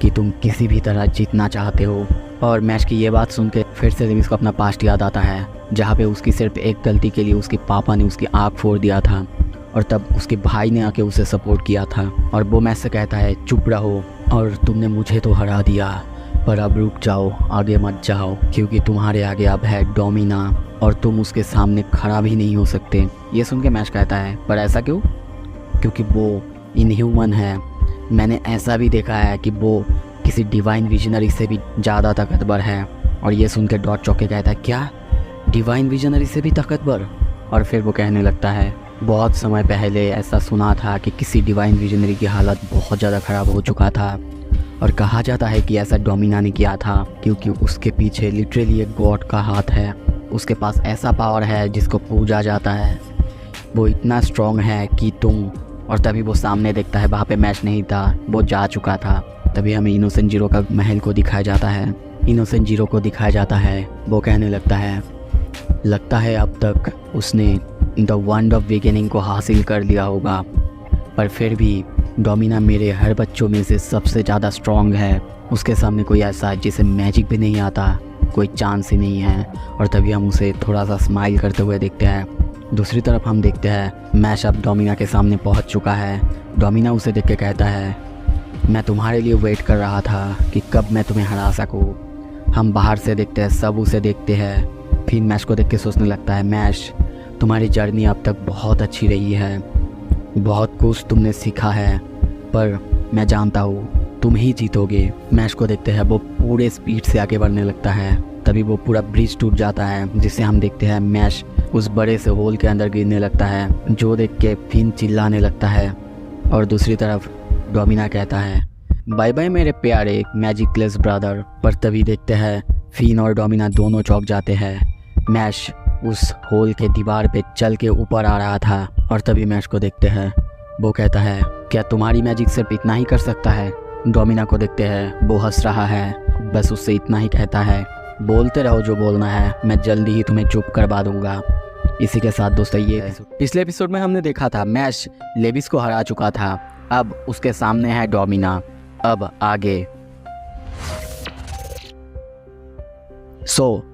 A: कि तुम किसी भी तरह जीतना चाहते हो। और मैश की ये बात सुन के फिर से लेविस को अपना पास्ट याद आता है, जहाँ पे उसकी सिर्फ एक गलती के लिए उसके पापा ने उसकी आँख फोड़ दिया था और तब उसके भाई ने आके उसे सपोर्ट किया था। और वो मैश से कहता है, चुप रहो, और तुमने मुझे तो हरा दिया, पर अब रुक जाओ, आगे मत जाओ, क्योंकि तुम्हारे आगे अब है डोमिना और तुम उसके सामने खड़ा भी नहीं हो सकते। ये सुन के मैश कहता है, पर ऐसा क्यों? क्योंकि वो इनह्यूमन है। मैंने ऐसा भी देखा है कि वो किसी डिवाइन विजनरी से भी ज़्यादा ताकतवर है। और ये सुन के डॉट चौके कहता है, क्या डिवाइन विजनरी से भी ताकतवर? और फिर वो कहने लगता है, बहुत समय पहले ऐसा सुना था कि किसी डिवाइन विजनरी की हालत बहुत ज़्यादा ख़राब हो चुका था और कहा जाता है कि ऐसा डोमिना ने किया था क्योंकि उसके पीछे लिटरली एक गॉड का हाथ है। उसके पास ऐसा पावर है जिसको पूजा जाता है, वो इतना स्ट्रॉन्ग है कि तुम। और तभी वो सामने देखता है, वहाँ पे मैच नहीं था, वो जा चुका था। तभी हमें इनोसेंट जीरो का महल को दिखाया जाता है। इनोसेंट जीरो को दिखाया जाता है, वो कहने लगता है अब तक उसने द वंड ऑफ बिगिनिंग को हासिल कर लिया होगा, पर फिर भी डोमिना मेरे हर बच्चों में से सबसे ज़्यादा स्ट्रॉन्ग है। उसके सामने कोई ऐसा जिसे मैजिक भी नहीं आता, कोई चांस ही नहीं है। और तभी हम उसे थोड़ा सा स्माइल करते हुए देखते हैं। दूसरी तरफ हम देखते हैं मैश अब डोमिना के सामने पहुंच चुका है। डोमिना उसे देख के कहता है, मैं तुम्हारे लिए वेट कर रहा था कि कब मैं तुम्हें हरा सकूं। हम बाहर से देखते हैं, सब उसे देखते हैं। फिर मैश को देख के सोचने लगता है, मैश तुम्हारी जर्नी अब तक बहुत अच्छी रही है, बहुत कुछ तुमने सीखा है, पर मैं जानता हूँ तुम ही जीतोगे। मैश को देखते हैं, वो पूरे स्पीड से आगे बढ़ने लगता है। तभी वो पूरा ब्रिज टूट जाता है, जिससे हम देखते हैं मैश उस बड़े से होल के अंदर गिरने लगता है, जो देख के फिन चिल्लाने लगता है। और दूसरी तरफ डोमिना कहता है, बाय बाय मेरे प्यारे मैजिकलेस ब्रदर। पर तभी देखते हैं फिन और डोमिना दोनों चौंक जाते हैं। मैश उस होल के दीवार पे चल के ऊपर आ रहा था और तभी मैश को देखते हैं, वो कहता है, क्या तुम्हारी मैजिक सिर्फ इतना ही कर सकता है? डोमिना को देखते हैं, वो हंस रहा है, बस उससे इतना ही कहता है, बोलते रहो जो बोलना है, मैं जल्दी ही तुम्हें चुप करवा दूंगा। इसी के साथ दोस्तों ये पिछले एपिसोड में हमने देखा था मैश लेविस को हरा चुका था, अब उसके सामने है डोमिना। अब आगे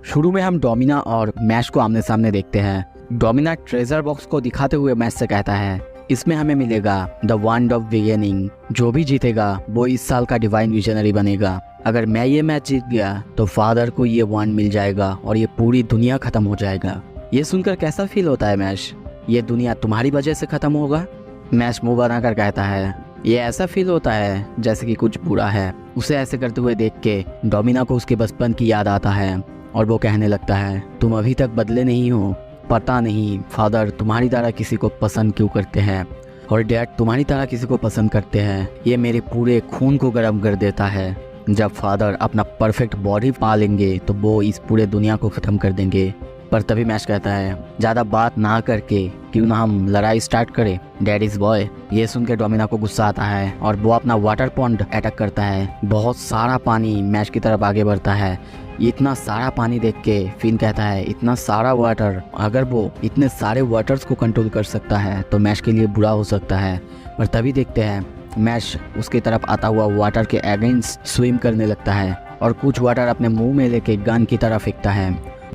A: शुरू में हम डोमिना और मैश को आमने सामने देखते हैं। डोमिना ट्रेजर बॉक्स को दिखाते हुए मैश से कहता है इसमें हमें मिलेगा द वंड ऑफ बिगिनिंग, जो भी जीतेगा वो इस साल का डिवाइन विजनरी बनेगा। अगर मैं ये मैच जीत गया तो फादर को ये वंड मिल जाएगा और ये पूरी दुनिया खत्म हो जाएगा। ये सुनकर कैसा फील होता है मैश? ये दुनिया तुम्हारी वजह से खत्म होगा? मैश मुंह बनाकर कहता है ये ऐसा फील होता है जैसे कि कुछ बुरा है। उसे ऐसे करते हुए देख के डोमिना को उसके बचपन की याद आता है और वो कहने लगता है तुम अभी तक बदले नहीं हो। पता नहीं फादर तुम्हारी तरह किसी को पसंद क्यों करते हैं और डैड तुम्हारी तरह किसी को पसंद करते हैं। ये मेरे पूरे खून को गर्म कर देता है। जब फादर अपना परफेक्ट बॉडी पा लेंगे तो वो इस पूरे दुनिया को ख़त्म कर देंगे। पर तभी मैश कहता है ज़्यादा बात ना करके क्यों ना हम लड़ाई स्टार्ट करें डैडीज बॉय। ये सुन के डोमिना को गुस्सा आता है और वो अपना वाटर पॉन्ड अटैक करता है। बहुत सारा पानी मैश की तरफ आगे बढ़ता है। इतना सारा पानी देख के फिन कहता है इतना सारा वाटर, अगर वो इतने सारे वाटर्स को कंट्रोल कर सकता है तो मैश के लिए बुरा हो सकता है। पर तभी देखते हैं मैश उसकी तरफ आता हुआ वाटर के अगेंस्ट स्विम करने लगता है और कुछ वाटर अपने मुंह में लेके गन की तरफ फेंकता है।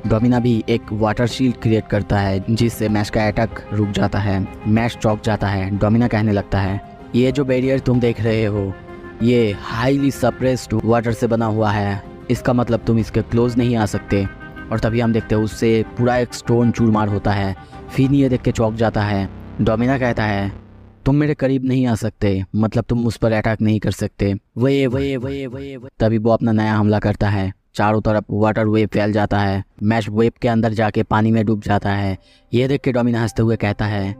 A: डोमिना भी एक वाटर शील्ड क्रिएट करता है जिससे मैश का अटैक रुक जाता है। मैश चौंक जाता है। डोमिना कहने लगता है ये जो बैरियर तुम देख रहे हो ये हाईली सप्रेस्ड वाटर से बना हुआ है, इसका मतलब तुम इसके क्लोज नहीं आ सकते। और तभी हम देखते हैं उससे पूरा एक स्टोन चूरमार होता है। फिर ये देख के चौंक जाता है। डोमिना कहता है तुम मेरे करीब नहीं आ सकते, मतलब तुम मुझ पर अटैक नहीं कर सकते। वे तभी वो अपना नया हमला करता है। चारों तरफ वाटर वेव फैल जाता है। मैश वेव के अंदर जाके पानी में डूब जाता है। ये देख के डोमिना हंसते हुए कहता है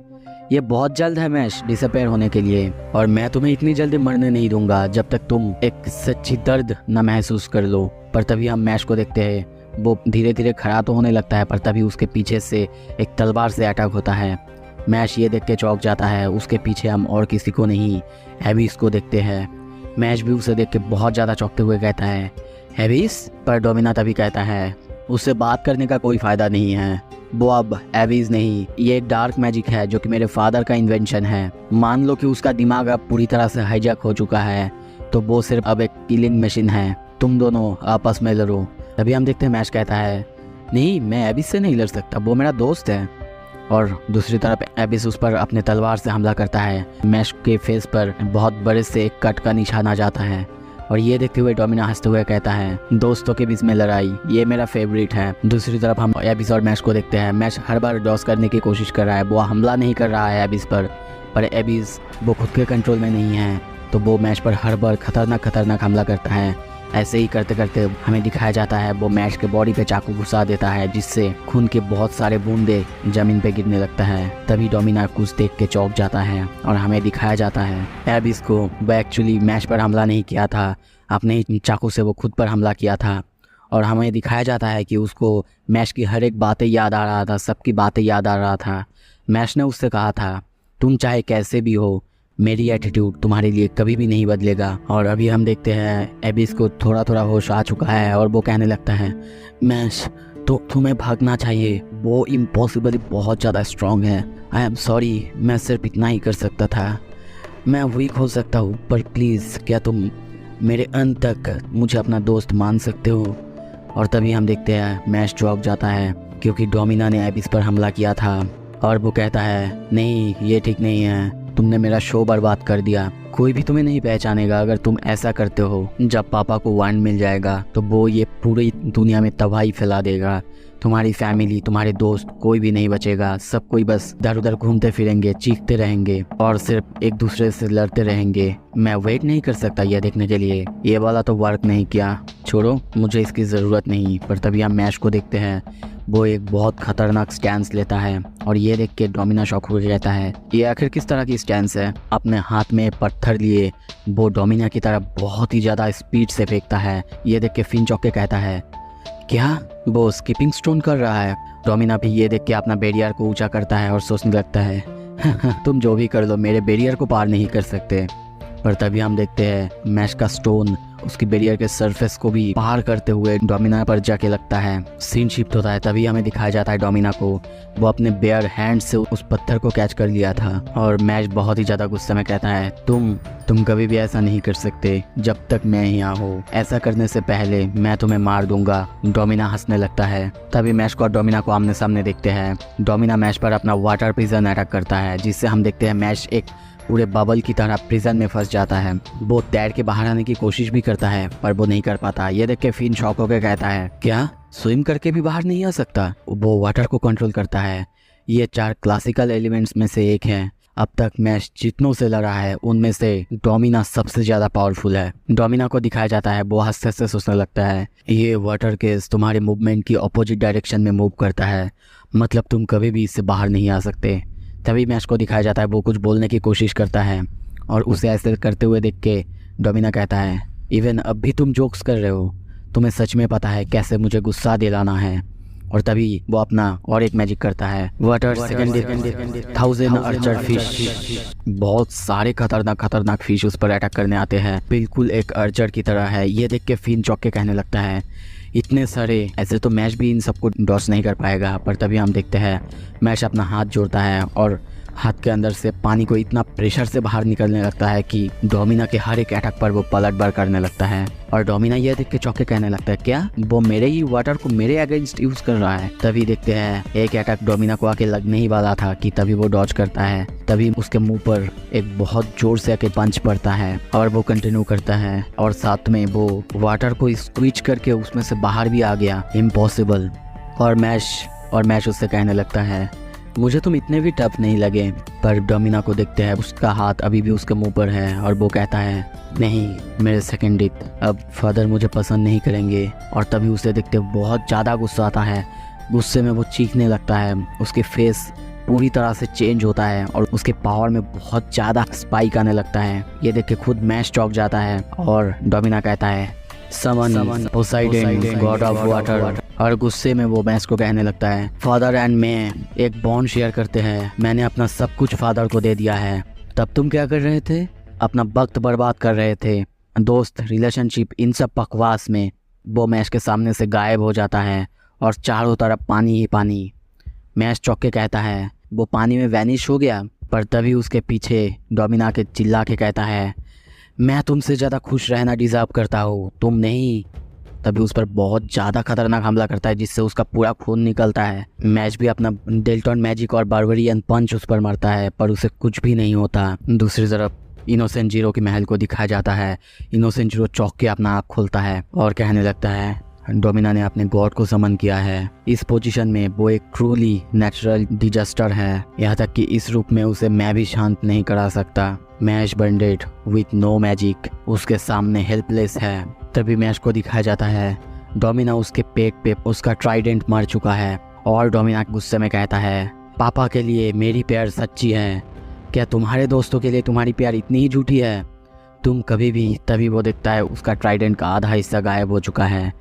A: ये बहुत जल्द है मैश डिसअपेयर होने के लिए, और मैं तुम्हें इतनी जल्दी मरने नहीं दूंगा जब तक तुम एक सच्ची दर्द न महसूस कर लो। पर तभी हम मैश को देखते हैं वो धीरे धीरे खड़ा तो होने लगता है, पर तभी उसके पीछे से एक तलवार से अटैक होता है। मैश ये देख के चौंक जाता है। उसके पीछे हम और किसी को नहीं एबिस को देखते हैं। मैश भी उसे देख के बहुत ज़्यादा चौंकते हुए कहता है एबिस। पर डोमिना तभी कहता है उससे बात करने का कोई फ़ायदा नहीं है, वो अब एबिस नहीं, ये एक डार्क मैजिक है जो कि मेरे फादर का इन्वेंशन है। मान लो कि उसका दिमाग अब पूरी तरह से हाईजैक हो चुका है तो वो सिर्फ अब एक किलिंग मशीन है। तुम दोनों आपस में लड़ो। तभी हम देखते हैं मैश कहता है नहीं मैं एबिस से नहीं लड़ सकता, वो मेरा दोस्त है। और दूसरी तरफ एबिस उस पर अपने तलवार से हमला करता है। मैश के फेस पर बहुत बड़े से एक कट का निशान आ जाता है और ये देखते हुए डोमिना हंसते हुए कहता है दोस्तों के बीच में लड़ाई ये मेरा फेवरेट है। दूसरी तरफ हम एबिस और मैश को देखते हैं। मैश हर बार डॉस करने की कोशिश कर रहा है, वो हमला नहीं कर रहा है एबिस पर एबिस वो खुद के कंट्रोल में नहीं है तो वो मैश पर हर बार खतरनाक हमला करता है। ऐसे ही करते करते हमें दिखाया जाता है वो मैश के बॉडी पे चाकू घुसा देता है जिससे खून के बहुत सारे बूंदे जमीन पे गिरने लगता है। तभी डोमिना कुछ देख के चौंक जाता है और हमें दिखाया जाता है एबिस को वो एक्चुअली मैश पर हमला नहीं किया था, अपने ही चाकू से वो खुद पर हमला किया था। और हमें दिखाया जाता है कि उसको मैश की हर एक बातें याद आ रहा था, सबकी बातें याद आ रहा था। मैश ने उससे कहा था तुम चाहे कैसे भी हो मेरी एटीट्यूड तुम्हारे लिए कभी भी नहीं बदलेगा। और अभी हम देखते हैं एबिस को थोड़ा थोड़ा होश आ चुका है और वो कहने लगता है मैश तो तुम्हें भागना चाहिए, वो इम्पॉसिबली बहुत ज़्यादा स्ट्रॉन्ग है। आई एम सॉरी, मैं सिर्फ इतना ही कर सकता था, मैं वीक हो सकता हूँ, पर प्लीज़ क्या तुम मेरे अंत तक मुझे अपना दोस्त मान सकते हो। और तभी हम देखते हैं मैश चौंक जाता है क्योंकि डोमिना ने एबिस पर हमला किया था और वो कहता है नहीं ये ठीक नहीं है, तुमने मेरा शो बर्बाद कर दिया, कोई भी तुम्हें नहीं पहचानेगा अगर तुम ऐसा करते हो। जब पापा को वांड मिल जाएगा तो वो ये पूरी दुनिया में तबाही फैला देगा, तुम्हारी फैमिली तुम्हारे दोस्त कोई भी नहीं बचेगा, सब कोई बस इधर उधर घूमते फिरेंगे, चीखते रहेंगे और सिर्फ एक दूसरे से लड़ते रहेंगे। मैं वेट नहीं कर सकता यह देखने के लिए, ये वाला तो वर्क नहीं किया, छोड़ो मुझे इसकी ज़रूरत नहीं। पर तभी हम मैश को देखते हैं वो एक बहुत खतरनाक स्टैंस लेता है और ये देख के डोमिना शॉक हो कहता है ये आखिर किस तरह की स्टैंस है। अपने हाथ में पत्थर लिए वो डोमिना की तरफ बहुत ही ज़्यादा स्पीड से फेंकता है। ये देख के फिन चौंक के कहता है क्या वो स्किपिंग स्टोन कर रहा है। डोमिना भी ये देख के अपना बैरियर को ऊंचा करता है और सोचने लगता है तुम जो भी कर लो मेरे बैरियर को पार नहीं कर सकते। पर तभी हम देखते हैं मैश का स्टोन उसकी बैरियर के सरफेस को भी पार करते हुए डोमिना पर जाके लगता है। सीन शिफ्ट होता है, तभी हमें दिखाया जाता है डोमिना को वो अपने बेयर हैंड से उस पत्थर को कैच कर लिया था। और मैश बहुत ही ज़्यादा गुस्से में कहता है तुम कभी भी ऐसा नहीं कर सकते जब तक मैं यहाँ हूँ, ऐसा करने से पहले मैं तुम्हें मार दूंगा। डोमिना हंसने लगता है। तभी मैश को और डोमिना को आमने सामने देखते हैं। डोमिना मैश पर अपना वाटर पिजन अटैक करता है, जिससे हम देखते हैं मैश एक पूरे बबल की तरह प्रिजन में फंस जाता है। वो तैर के बाहर आने की कोशिश भी करता है पर वो नहीं कर पाता। ये देख के फिन शॉक होकर कहता है क्या स्विम करके भी बाहर नहीं आ सकता? वो वाटर को कंट्रोल करता है। ये 4 क्लासिकल एलिमेंट्स में से एक है। अब तक मैश जितनों से लड़ा है उनमें से डोमिना सबसे ज़्यादा पावरफुल है। डोमिना को दिखाया जाता है, वो हंसते हंसते सोचने लगता है ये वाटर केस तुम्हारे मूवमेंट की अपोजिट डायरेक्शन में मूव करता है, मतलब तुम कभी भी इससे बाहर नहीं आ सकते। तभी मैश को दिखाया जाता है वो कुछ बोलने की कोशिश करता है और उसे ऐसे करते हुए देख के डोमिना कहता है इवन अब भी तुम जोक्स कर रहे हो, तुम्हें सच में पता है कैसे मुझे गुस्सा दिलाना है। और तभी वो अपना और एक मैजिक करता है वाटर सेकेंडरी 1000 अर्चर फिश। बहुत सारे खतरनाक फिश उस पर अटैक करने आते हैं, बिल्कुल एक अर्चर की तरह है। ये देख के फिन चौंक के कहने लगता है इतने सारे, ऐसे तो मैश भी इन सबको डॉच नहीं कर पाएगा। पर तभी हम देखते हैं मैश अपना हाथ जोड़ता है और हाथ के अंदर से पानी को इतना प्रेशर से बाहर निकलने लगता है कि डोमिना के हर एक अटैक पर वो पलट बर करने लगता है। और डोमिना यह देख के चौंक के कहने लगता है क्या वो मेरे ही वाटर को मेरे अगेंस्ट यूज कर रहा है? तभी देखते हैं एक अटैक डोमिना को आके लगने ही वाला था कि तभी वो डॉज करता है। तभी उसके मुंह पर एक बहुत जोर से आके पंच पड़ता है और वो कंटिन्यू करता है और साथ में वो वाटर को स्क्वीज करके उसमें से बाहर भी आ गया। इम्पॉसिबल। और मैश उससे कहने लगता है मुझे तुम इतने भी टफ नहीं लगे। पर डोमिना को देखते हैं उसका हाथ अभी भी उसके मुंह पर है और वो कहता है नहीं मेरे सेकंड डिथ, अब फादर मुझे पसंद नहीं करेंगे। और तभी उसे देखते बहुत ज़्यादा गुस्सा आता है। गुस्से में वो चीखने लगता है, उसके फेस पूरी तरह से चेंज होता है और उसके पावर में बहुत ज़्यादा स्पाइक आने लगता है। ये देख के खुद मैश चौंक जाता है और डोमिना कहता है समन पोसाइडन गॉड ऑफ वाटर। और गुस्से में वो मैश को कहने लगता है फादर एंड मैं एक बॉन्ड शेयर करते हैं, मैंने अपना सब कुछ फादर को दे दिया है। तब तुम क्या कर रहे थे? अपना वक्त बर्बाद कर रहे थे। दोस्त, रिलेशनशिप, इन सब बकवास में वो मैश के सामने से गायब हो जाता है और चारों तरफ पानी ही पानी। मैश चौंक के कहता है वो पानी में वैनिश हो गया। पर तभी उसके पीछे डोमिना के चिल्ला के कहता है मैं तुमसे ज़्यादा खुश रहना डिज़र्व करता हूँ, तुम नहीं। तभी उस पर बहुत ज़्यादा खतरनाक हमला करता है जिससे उसका पूरा खून निकलता है। मैच भी अपना डेल्टन मैजिक और बार्बरियन पंच उस पर मारता है पर उसे कुछ भी नहीं होता। दूसरी तरफ इनोसेंट जीरो के महल को दिखाया जाता है। इनोसेंट जीरो चौंक के अपना आँख खोलता है और कहने लगता है डोमिना ने अपने गॉड को समन किया है। इस पोजीशन में वो एक ट्रूली नेचुरल डिजास्टर है, यहाँ तक कि इस रूप में उसे मैं भी शांत नहीं करा सकता। मैश बर्नडेड विथ नो मैजिक उसके सामने हेल्पलेस है। तभी मैश को दिखाया जाता है डोमिना उसके पेट पे उसका ट्राइडेंट मार चुका है और डोमिना गुस्से में कहता है पापा के लिए मेरी प्यार सच्ची है, क्या तुम्हारे दोस्तों के लिए तुम्हारी प्यार इतनी ही झूठी है? तुम कभी भी। तभी वो देखता है उसका ट्राइडेंट का आधा हिस्सा गायब हो चुका है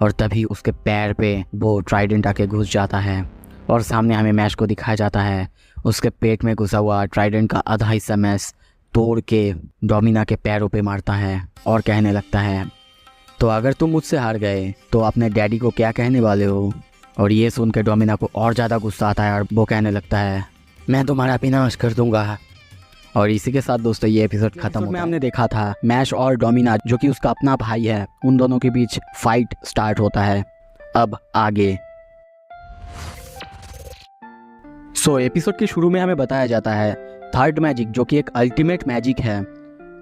A: और तभी उसके पैर पे वो ट्राइडेंट आके घुस जाता है और सामने हमें मैश को दिखाया जाता है उसके पेट में घुसा हुआ ट्राइडेंट का आधा हिस्सा मैश तोड़ के डोमिना के पैरों पे मारता है और कहने लगता है तो अगर तुम मुझसे हार गए तो अपने डैडी को क्या कहने वाले हो? और ये सुन के डोमिना को और ज़्यादा गुस्सा आता है और वो कहने लगता है मैं तुम्हारा विनाश कर दूंगा। और इसी के साथ दोस्तों ये एपिसोड खत्म होता है। हमने देखा था मैश और डोमिना जो कि उसका अपना भाई है, उन दोनों के बीच फाइट स्टार्ट होता है। अब आगे एपिसोड के शुरू में हमें बताया जाता है थर्ड मैजिक जो कि एक अल्टीमेट मैजिक है।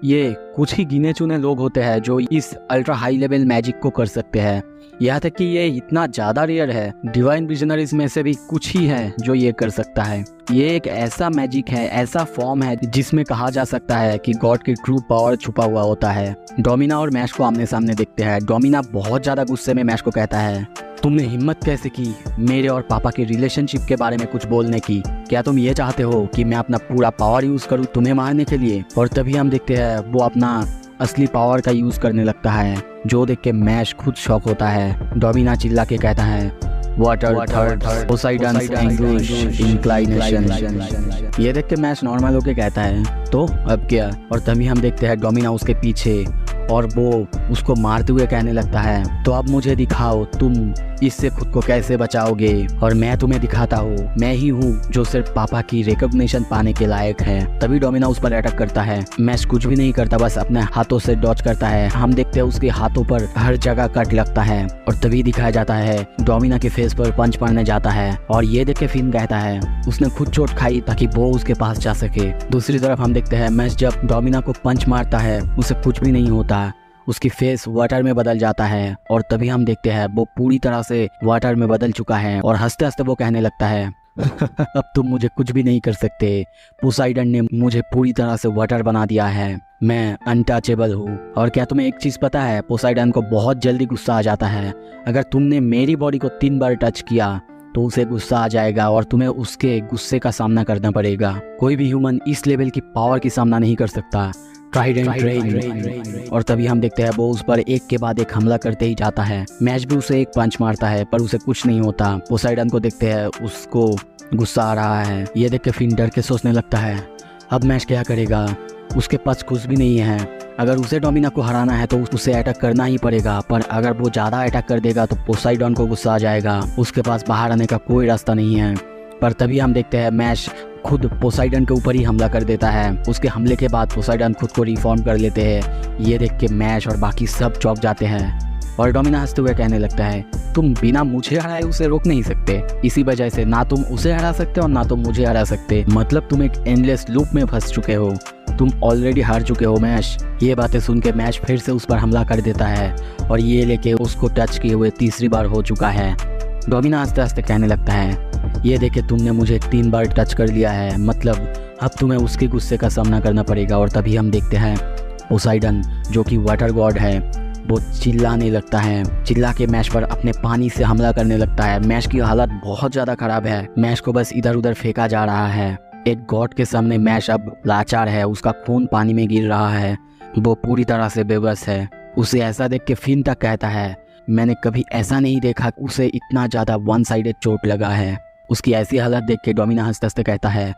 A: ये कुछ ही गिने चुने लोग होते हैं जो इस अल्ट्रा हाई लेवल मैजिक को कर सकते हैं। यहाँ तक कि ये इतना ज़्यादा रेयर है, डिवाइन विजनरीज में से भी कुछ ही है जो ये कर सकता है। ये एक ऐसा मैजिक है, ऐसा फॉर्म है जिसमें कहा जा सकता है कि गॉड की ट्रू पावर छुपा हुआ होता है। डोमिना और मैश को आमने सामने देखते हैं। डोमिना बहुत ज़्यादा गुस्से में मैश को कहता है तुमने हिम्मत कैसे की मेरे और पापा के रिलेशनशिप के बारे में कुछ बोलने की? क्या तुम ये चाहते हो कि मैं अपना पूरा पावर यूज करूं तुम्हें मारने के लिए? और तभी हम देखते हैं वो अपना असली पावर का यूज करने लगता है, जो देख के मैश खुद शॉक होता है। डोमिना चिल्ला के कहता है वाटर थर्ड पोसाइडन्स एंग्विश इंक्लाइनेशन। ये देख के मैश नॉर्मल होके कहता है तो अब क्या, और तभी हम देखते हैं डोमिना उसके पीछे और वो उसको मारते हुए कहने लगता है तो अब मुझे दिखाओ तुम इससे खुद को कैसे बचाओगे, और मैं तुम्हें दिखाता हूँ मैं ही हूँ जो सिर्फ पापा की रिकॉग्निशन पाने के लायक है। तभी डोमिना उस पर अटैक करता है। मैश कुछ भी नहीं करता, बस अपने हाथों से डॉच करता है। हम देखते हैं उसके हाथों पर हर जगह कट लगता है और तभी दिखाया जाता है डोमिना के फेस पर पंच पड़ने जाता है और ये देख के फिन कहता है उसने खुद चोट खाई ताकि वो उसके पास जा सके। दूसरी तरफ हम देखते हैं मैश जब डोमिना को पंच मारता है उसे कुछ भी नहीं होता, उसकी फेस वाटर में बदल जाता है और तभी हम देखते हैं वो पूरी तरह से वाटर में बदल चुका है और हंसते हंसते वो कहने लगता है अब तुम मुझे कुछ भी नहीं कर सकते, पोसाइडन ने मुझे पूरी तरह से वाटर बना दिया है, मैं अनटचेबल हूँ। और क्या तुम्हें एक चीज़ पता है, पोसाइडन को बहुत जल्दी गुस्सा आ जाता है। अगर तुमने मेरी बॉडी को 3 बार टच किया तो उसे गुस्सा आ जाएगा और तुम्हें उसके गुस्से का सामना करना पड़ेगा। कोई भी ह्यूमन इस लेवल की पावर की सामना नहीं कर सकता। और तभी हम देखते हैं वो उस पर एक के बाद एक हमला करते ही जाता है। मैच भी उसे एक पंच मारता है पर उसे कुछ नहीं होता। पोसाइडन को देखते हैं उसको गुस्सा आ रहा है, ये देख के फिन डर के सोचने लगता है अब मैच क्या करेगा, उसके पास कुछ भी नहीं है। अगर उसे डोमिना को हराना है तो उसे अटैक करना ही पड़ेगा, पर अगर वो ज़्यादा अटैक कर देगा तो पोसाइडन को गुस्सा आ जाएगा, उसके पास बाहर आने का कोई रास्ता नहीं है। पर तभी हम देखते हैं मैश खुद पोसाइडन के ऊपर ही हमला कर देता है। उसके हमले के बाद पोसाइडन खुद को रिफॉर्म कर लेते हैं। ये देख के मैश और बाकी सब चौंक जाते हैं और डोमिना हंसते हुए कहने लगता है तुम बिना मुझे हराए उसे रोक नहीं सकते, इसी वजह से ना तुम उसे हरा सकते और ना तुम मुझे हरा सकते, मतलब तुम एक एंडलेस लूप में फंस चुके हो, तुम ऑलरेडी हार चुके हो मैश। ये बातें सुन के मैश फिर से उस पर हमला कर देता है और ये लेके उसको टच किए हुए तीसरी बार हो चुका है। डोमिना हंसते हंसते कहने लगता है ये देखे तुमने मुझे 3 बार टच कर लिया है, मतलब अब तुम्हें उसके गुस्से का सामना करना पड़ेगा। और तभी हम देखते हैं पोसाइडन जो कि वाटर गॉड है वो चिल्लाने लगता है, चिल्ला के मैश पर अपने पानी से हमला करने लगता है। मैश की हालत बहुत ज़्यादा खराब है, मैश को बस इधर उधर फेंका जा रहा है। एक गॉड के सामने मैश अब लाचार है, उसका खून पानी में गिर रहा है, वो पूरी तरह से बेबस है। उसे ऐसा देख के फिन तक कहता है मैंने कभी ऐसा नहीं देखा उसे इतना ज़्यादा वन साइडेड चोट लगा है। उसकी ऐसी हालत देख के डोमिना हंसते हंसते कहता है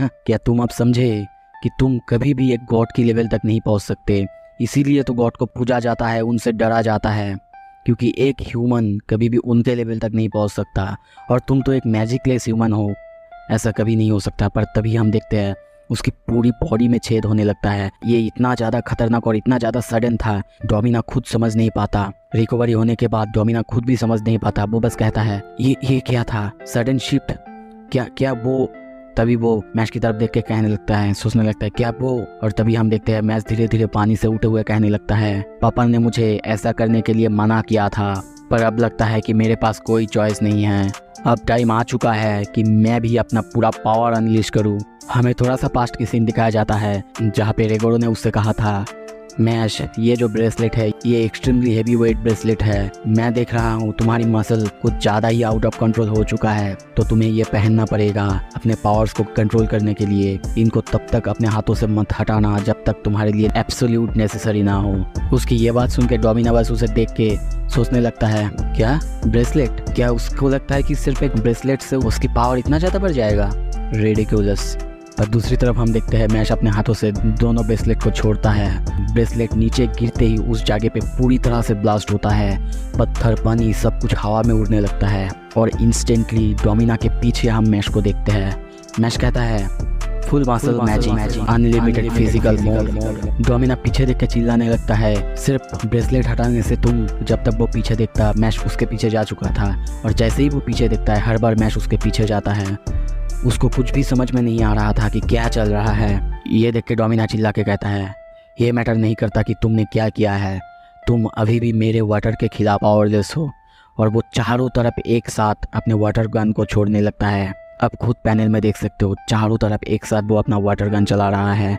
A: क्या तुम अब समझे कि तुम कभी भी एक गॉड की लेवल तक नहीं पहुंच सकते, इसीलिए तो गॉड को पूजा जाता है, उनसे डरा जाता है, क्योंकि एक ह्यूमन कभी भी उनके लेवल तक नहीं पहुंच सकता और तुम तो एक मैजिकलेस ह्यूमन हो, ऐसा कभी नहीं हो सकता। पर तभी हम देखते हैं उसकी पूरी बॉडी में छेद होने लगता है। ये इतना ज़्यादा खतरनाक और इतना ज़्यादा सडन था, डोमिना खुद समझ नहीं पाता। रिकवरी होने के बाद डोमिना खुद भी समझ नहीं पाता, वो बस कहता है ये क्या था, सडन शिफ्ट, क्या वो। तभी वो मैच की तरफ देख के कहने लगता है, सोचने लगता है क्या वो। और तभी हम देखते हैं मैच धीरे धीरे पानी से उठे हुए कहने लगता है पापा ने मुझे ऐसा करने के लिए मना किया था, पर अब लगता है कि मेरे पास कोई चॉइस नहीं है, अब टाइम आ चुका है कि मैं भी अपना पूरा पावर अनलीश करूं। हमें थोड़ा सा पास्ट की सीन दिखाया जाता है जहाँ पे रेगोरो ने उससे कहा था मैश ये जो ब्रेसलेट है ये एक्सट्रीमली हेवी वेट ब्रेसलेट है, मैं देख रहा हूँ तुम्हारी मसल कुछ ज़्यादा ही आउट ऑफ कंट्रोल हो चुका है, तो तुम्हें ये पहनना पड़ेगा अपने पावर्स को कंट्रोल करने के लिए। इनको तब तक अपने हाथों से मत हटाना जब तक तुम्हारे लिए एब्सोल्यूट नेसेसरी ना हो। उसकी ये बात सुन के डोमिना बस उसे देख के सोचने लगता है क्या ब्रेसलेट, क्या उसको लगता है कि सिर्फ एक ब्रेसलेट से उसकी पावर इतना ज़्यादा बढ़ जाएगा, रिडिकुलस। पर दूसरी तरफ हम देखते हैं मैश अपने हाथों से दोनों ब्रेसलेट को छोड़ता है। ब्रेसलेट नीचे गिरते ही उस जगह पे पूरी तरह से ब्लास्ट होता है, पत्थर पानी सब कुछ हवा में उड़ने लगता है और इंस्टेंटली डोमिना के पीछे हम मैश को देखते हैं। मैश कहता है full muscle magic unlimited physical mode. Domina पीछे देख के चिल्लाने लगता है सिर्फ ब्रेसलेट हटाने से तुम। जब तक वो पीछे देखता मैश उसके पीछे जा चुका था और जैसे ही वो पीछे देखता है हर बार मैश उसके पीछे जाता है। उसको कुछ भी समझ में नहीं आ रहा था कि क्या चल रहा है। ये देख के डोमिना चिल्ला के कहता है ये मैटर नहीं करता कि तुमने क्या किया है, तुम अभी भी मेरे वाटर के खिलाफ पावरलेस हो। और वो चारों तरफ एक साथ अपने वाटर गन को छोड़ने लगता है। अब खुद पैनल में देख सकते हो चारों तरफ एक साथ वो अपना वाटर गन चला रहा है।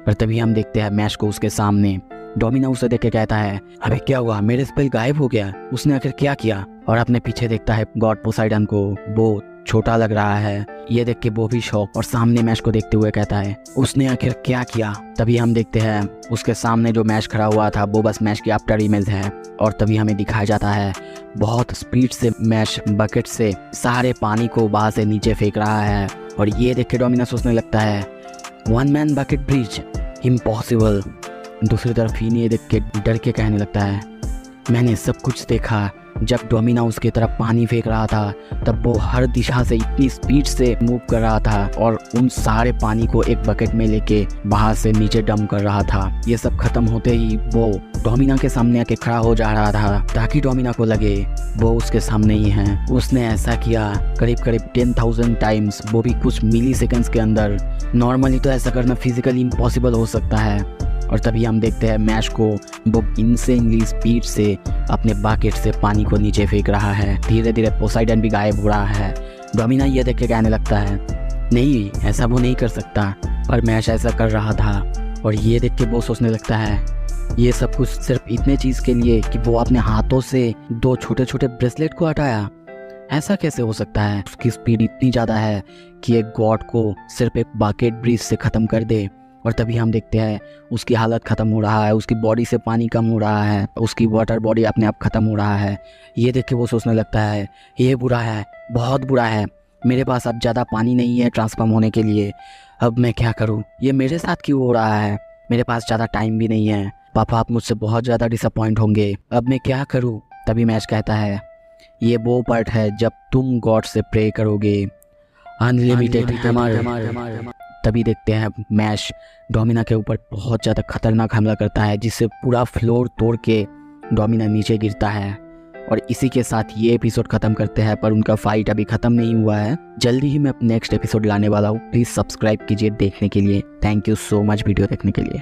A: पर तभी हम देखते हैं मैश को उसके सामने। डोमिना उसे देख के कहता है अबे क्या हुआ, मेरे स्पेल गायब हो गया, उसने आखिर क्या किया। और अपने पीछे देखता है गॉड पोसाइडन को, वो छोटा लग रहा है। ये देख के वो भी शॉक और सामने मैश को देखते हुए कहता है उसने आखिर क्या किया। तभी हम देखते हैं उसके सामने जो मैश खड़ा हुआ था वो बस मैश की आफ्टर इमेज है। और तभी हमें दिखाया जाता है बहुत स्पीड से मैश बकेट से सारे पानी को वहाँ से नीचे फेंक रहा है। और ये देख के डोमिना सोचने लगता है 1 मैन बकेट ब्रिज इम्पॉसिबल। दूसरी तरफ हीन ये देख के डर के कहने लगता है मैंने सब कुछ देखा। जब डोमिना उसकी तरफ पानी फेंक रहा था तब वो हर दिशा से इतनी स्पीड से मूव कर रहा था और उन सारे पानी को एक बकेट में लेके बाहर से नीचे डंप कर रहा था। ये सब खत्म होते ही वो डोमिना के सामने आके खड़ा हो जा रहा था ताकि डोमिना को लगे वो उसके सामने ही है। उसने ऐसा किया करीब करीब 10,000 टाइम्स, वो भी कुछ मिली सेकेंड्स के अंदर। नॉर्मली तो ऐसा करना फिजिकली इम्पॉसिबल हो सकता है। और तभी हम देखते हैं मैश को वो इंसेनली स्पीड से अपने बकेट से पानी को नीचे फेंक रहा है। धीरे धीरे पोसाइडन भी गायब हो रहा है। डोमिना ये देख के कहने लगता है नहीं, ऐसा वो नहीं कर सकता, पर मैश ऐसा कर रहा था। और ये देख के वो सोचने लगता है ये सब कुछ सिर्फ इतने चीज़ के लिए कि वो अपने हाथों से 2 छोटे छोटे ब्रेसलेट को हटाया। ऐसा कैसे हो सकता है? उसकी स्पीड इतनी ज़्यादा है कि एक गॉड को सिर्फ एक बकेट ब्रिज से ख़त्म कर दे। और तभी हम देखते हैं उसकी हालत ख़त्म हो रहा है, उसकी बॉडी से पानी कम हो रहा है, उसकी वाटर बॉडी अपने आप ख़त्म हो रहा है। ये देख के वो सोचने लगता है ये बुरा है, बहुत बुरा है। मेरे पास अब ज़्यादा पानी नहीं है ट्रांसफॉर्म होने के लिए। अब मैं क्या करूँ? ये मेरे साथ क्यों हो रहा है? मेरे पास ज़्यादा टाइम भी नहीं है। पापा आप मुझसे बहुत ज़्यादा डिसअपॉइंट होंगे। अब मैं क्या करूँ? तभी मैश कहता है ये वो पार्ट है जब तुम गॉड से प्रे करोगे अनलिमिटेड हमारे। तभी देखते हैं मैश डोमिना के ऊपर बहुत ज़्यादा खतरनाक हमला करता है जिससे पूरा फ्लोर तोड़ के डोमिना नीचे गिरता है। और इसी के साथ ये एपिसोड ख़त्म करते हैं, पर उनका फाइट अभी ख़त्म नहीं हुआ है। जल्दी ही मैं नेक्स्ट एपिसोड लाने वाला हूँ। प्लीज़ सब्सक्राइब कीजिए देखने के लिए। Thank you so much video देखने के लिए।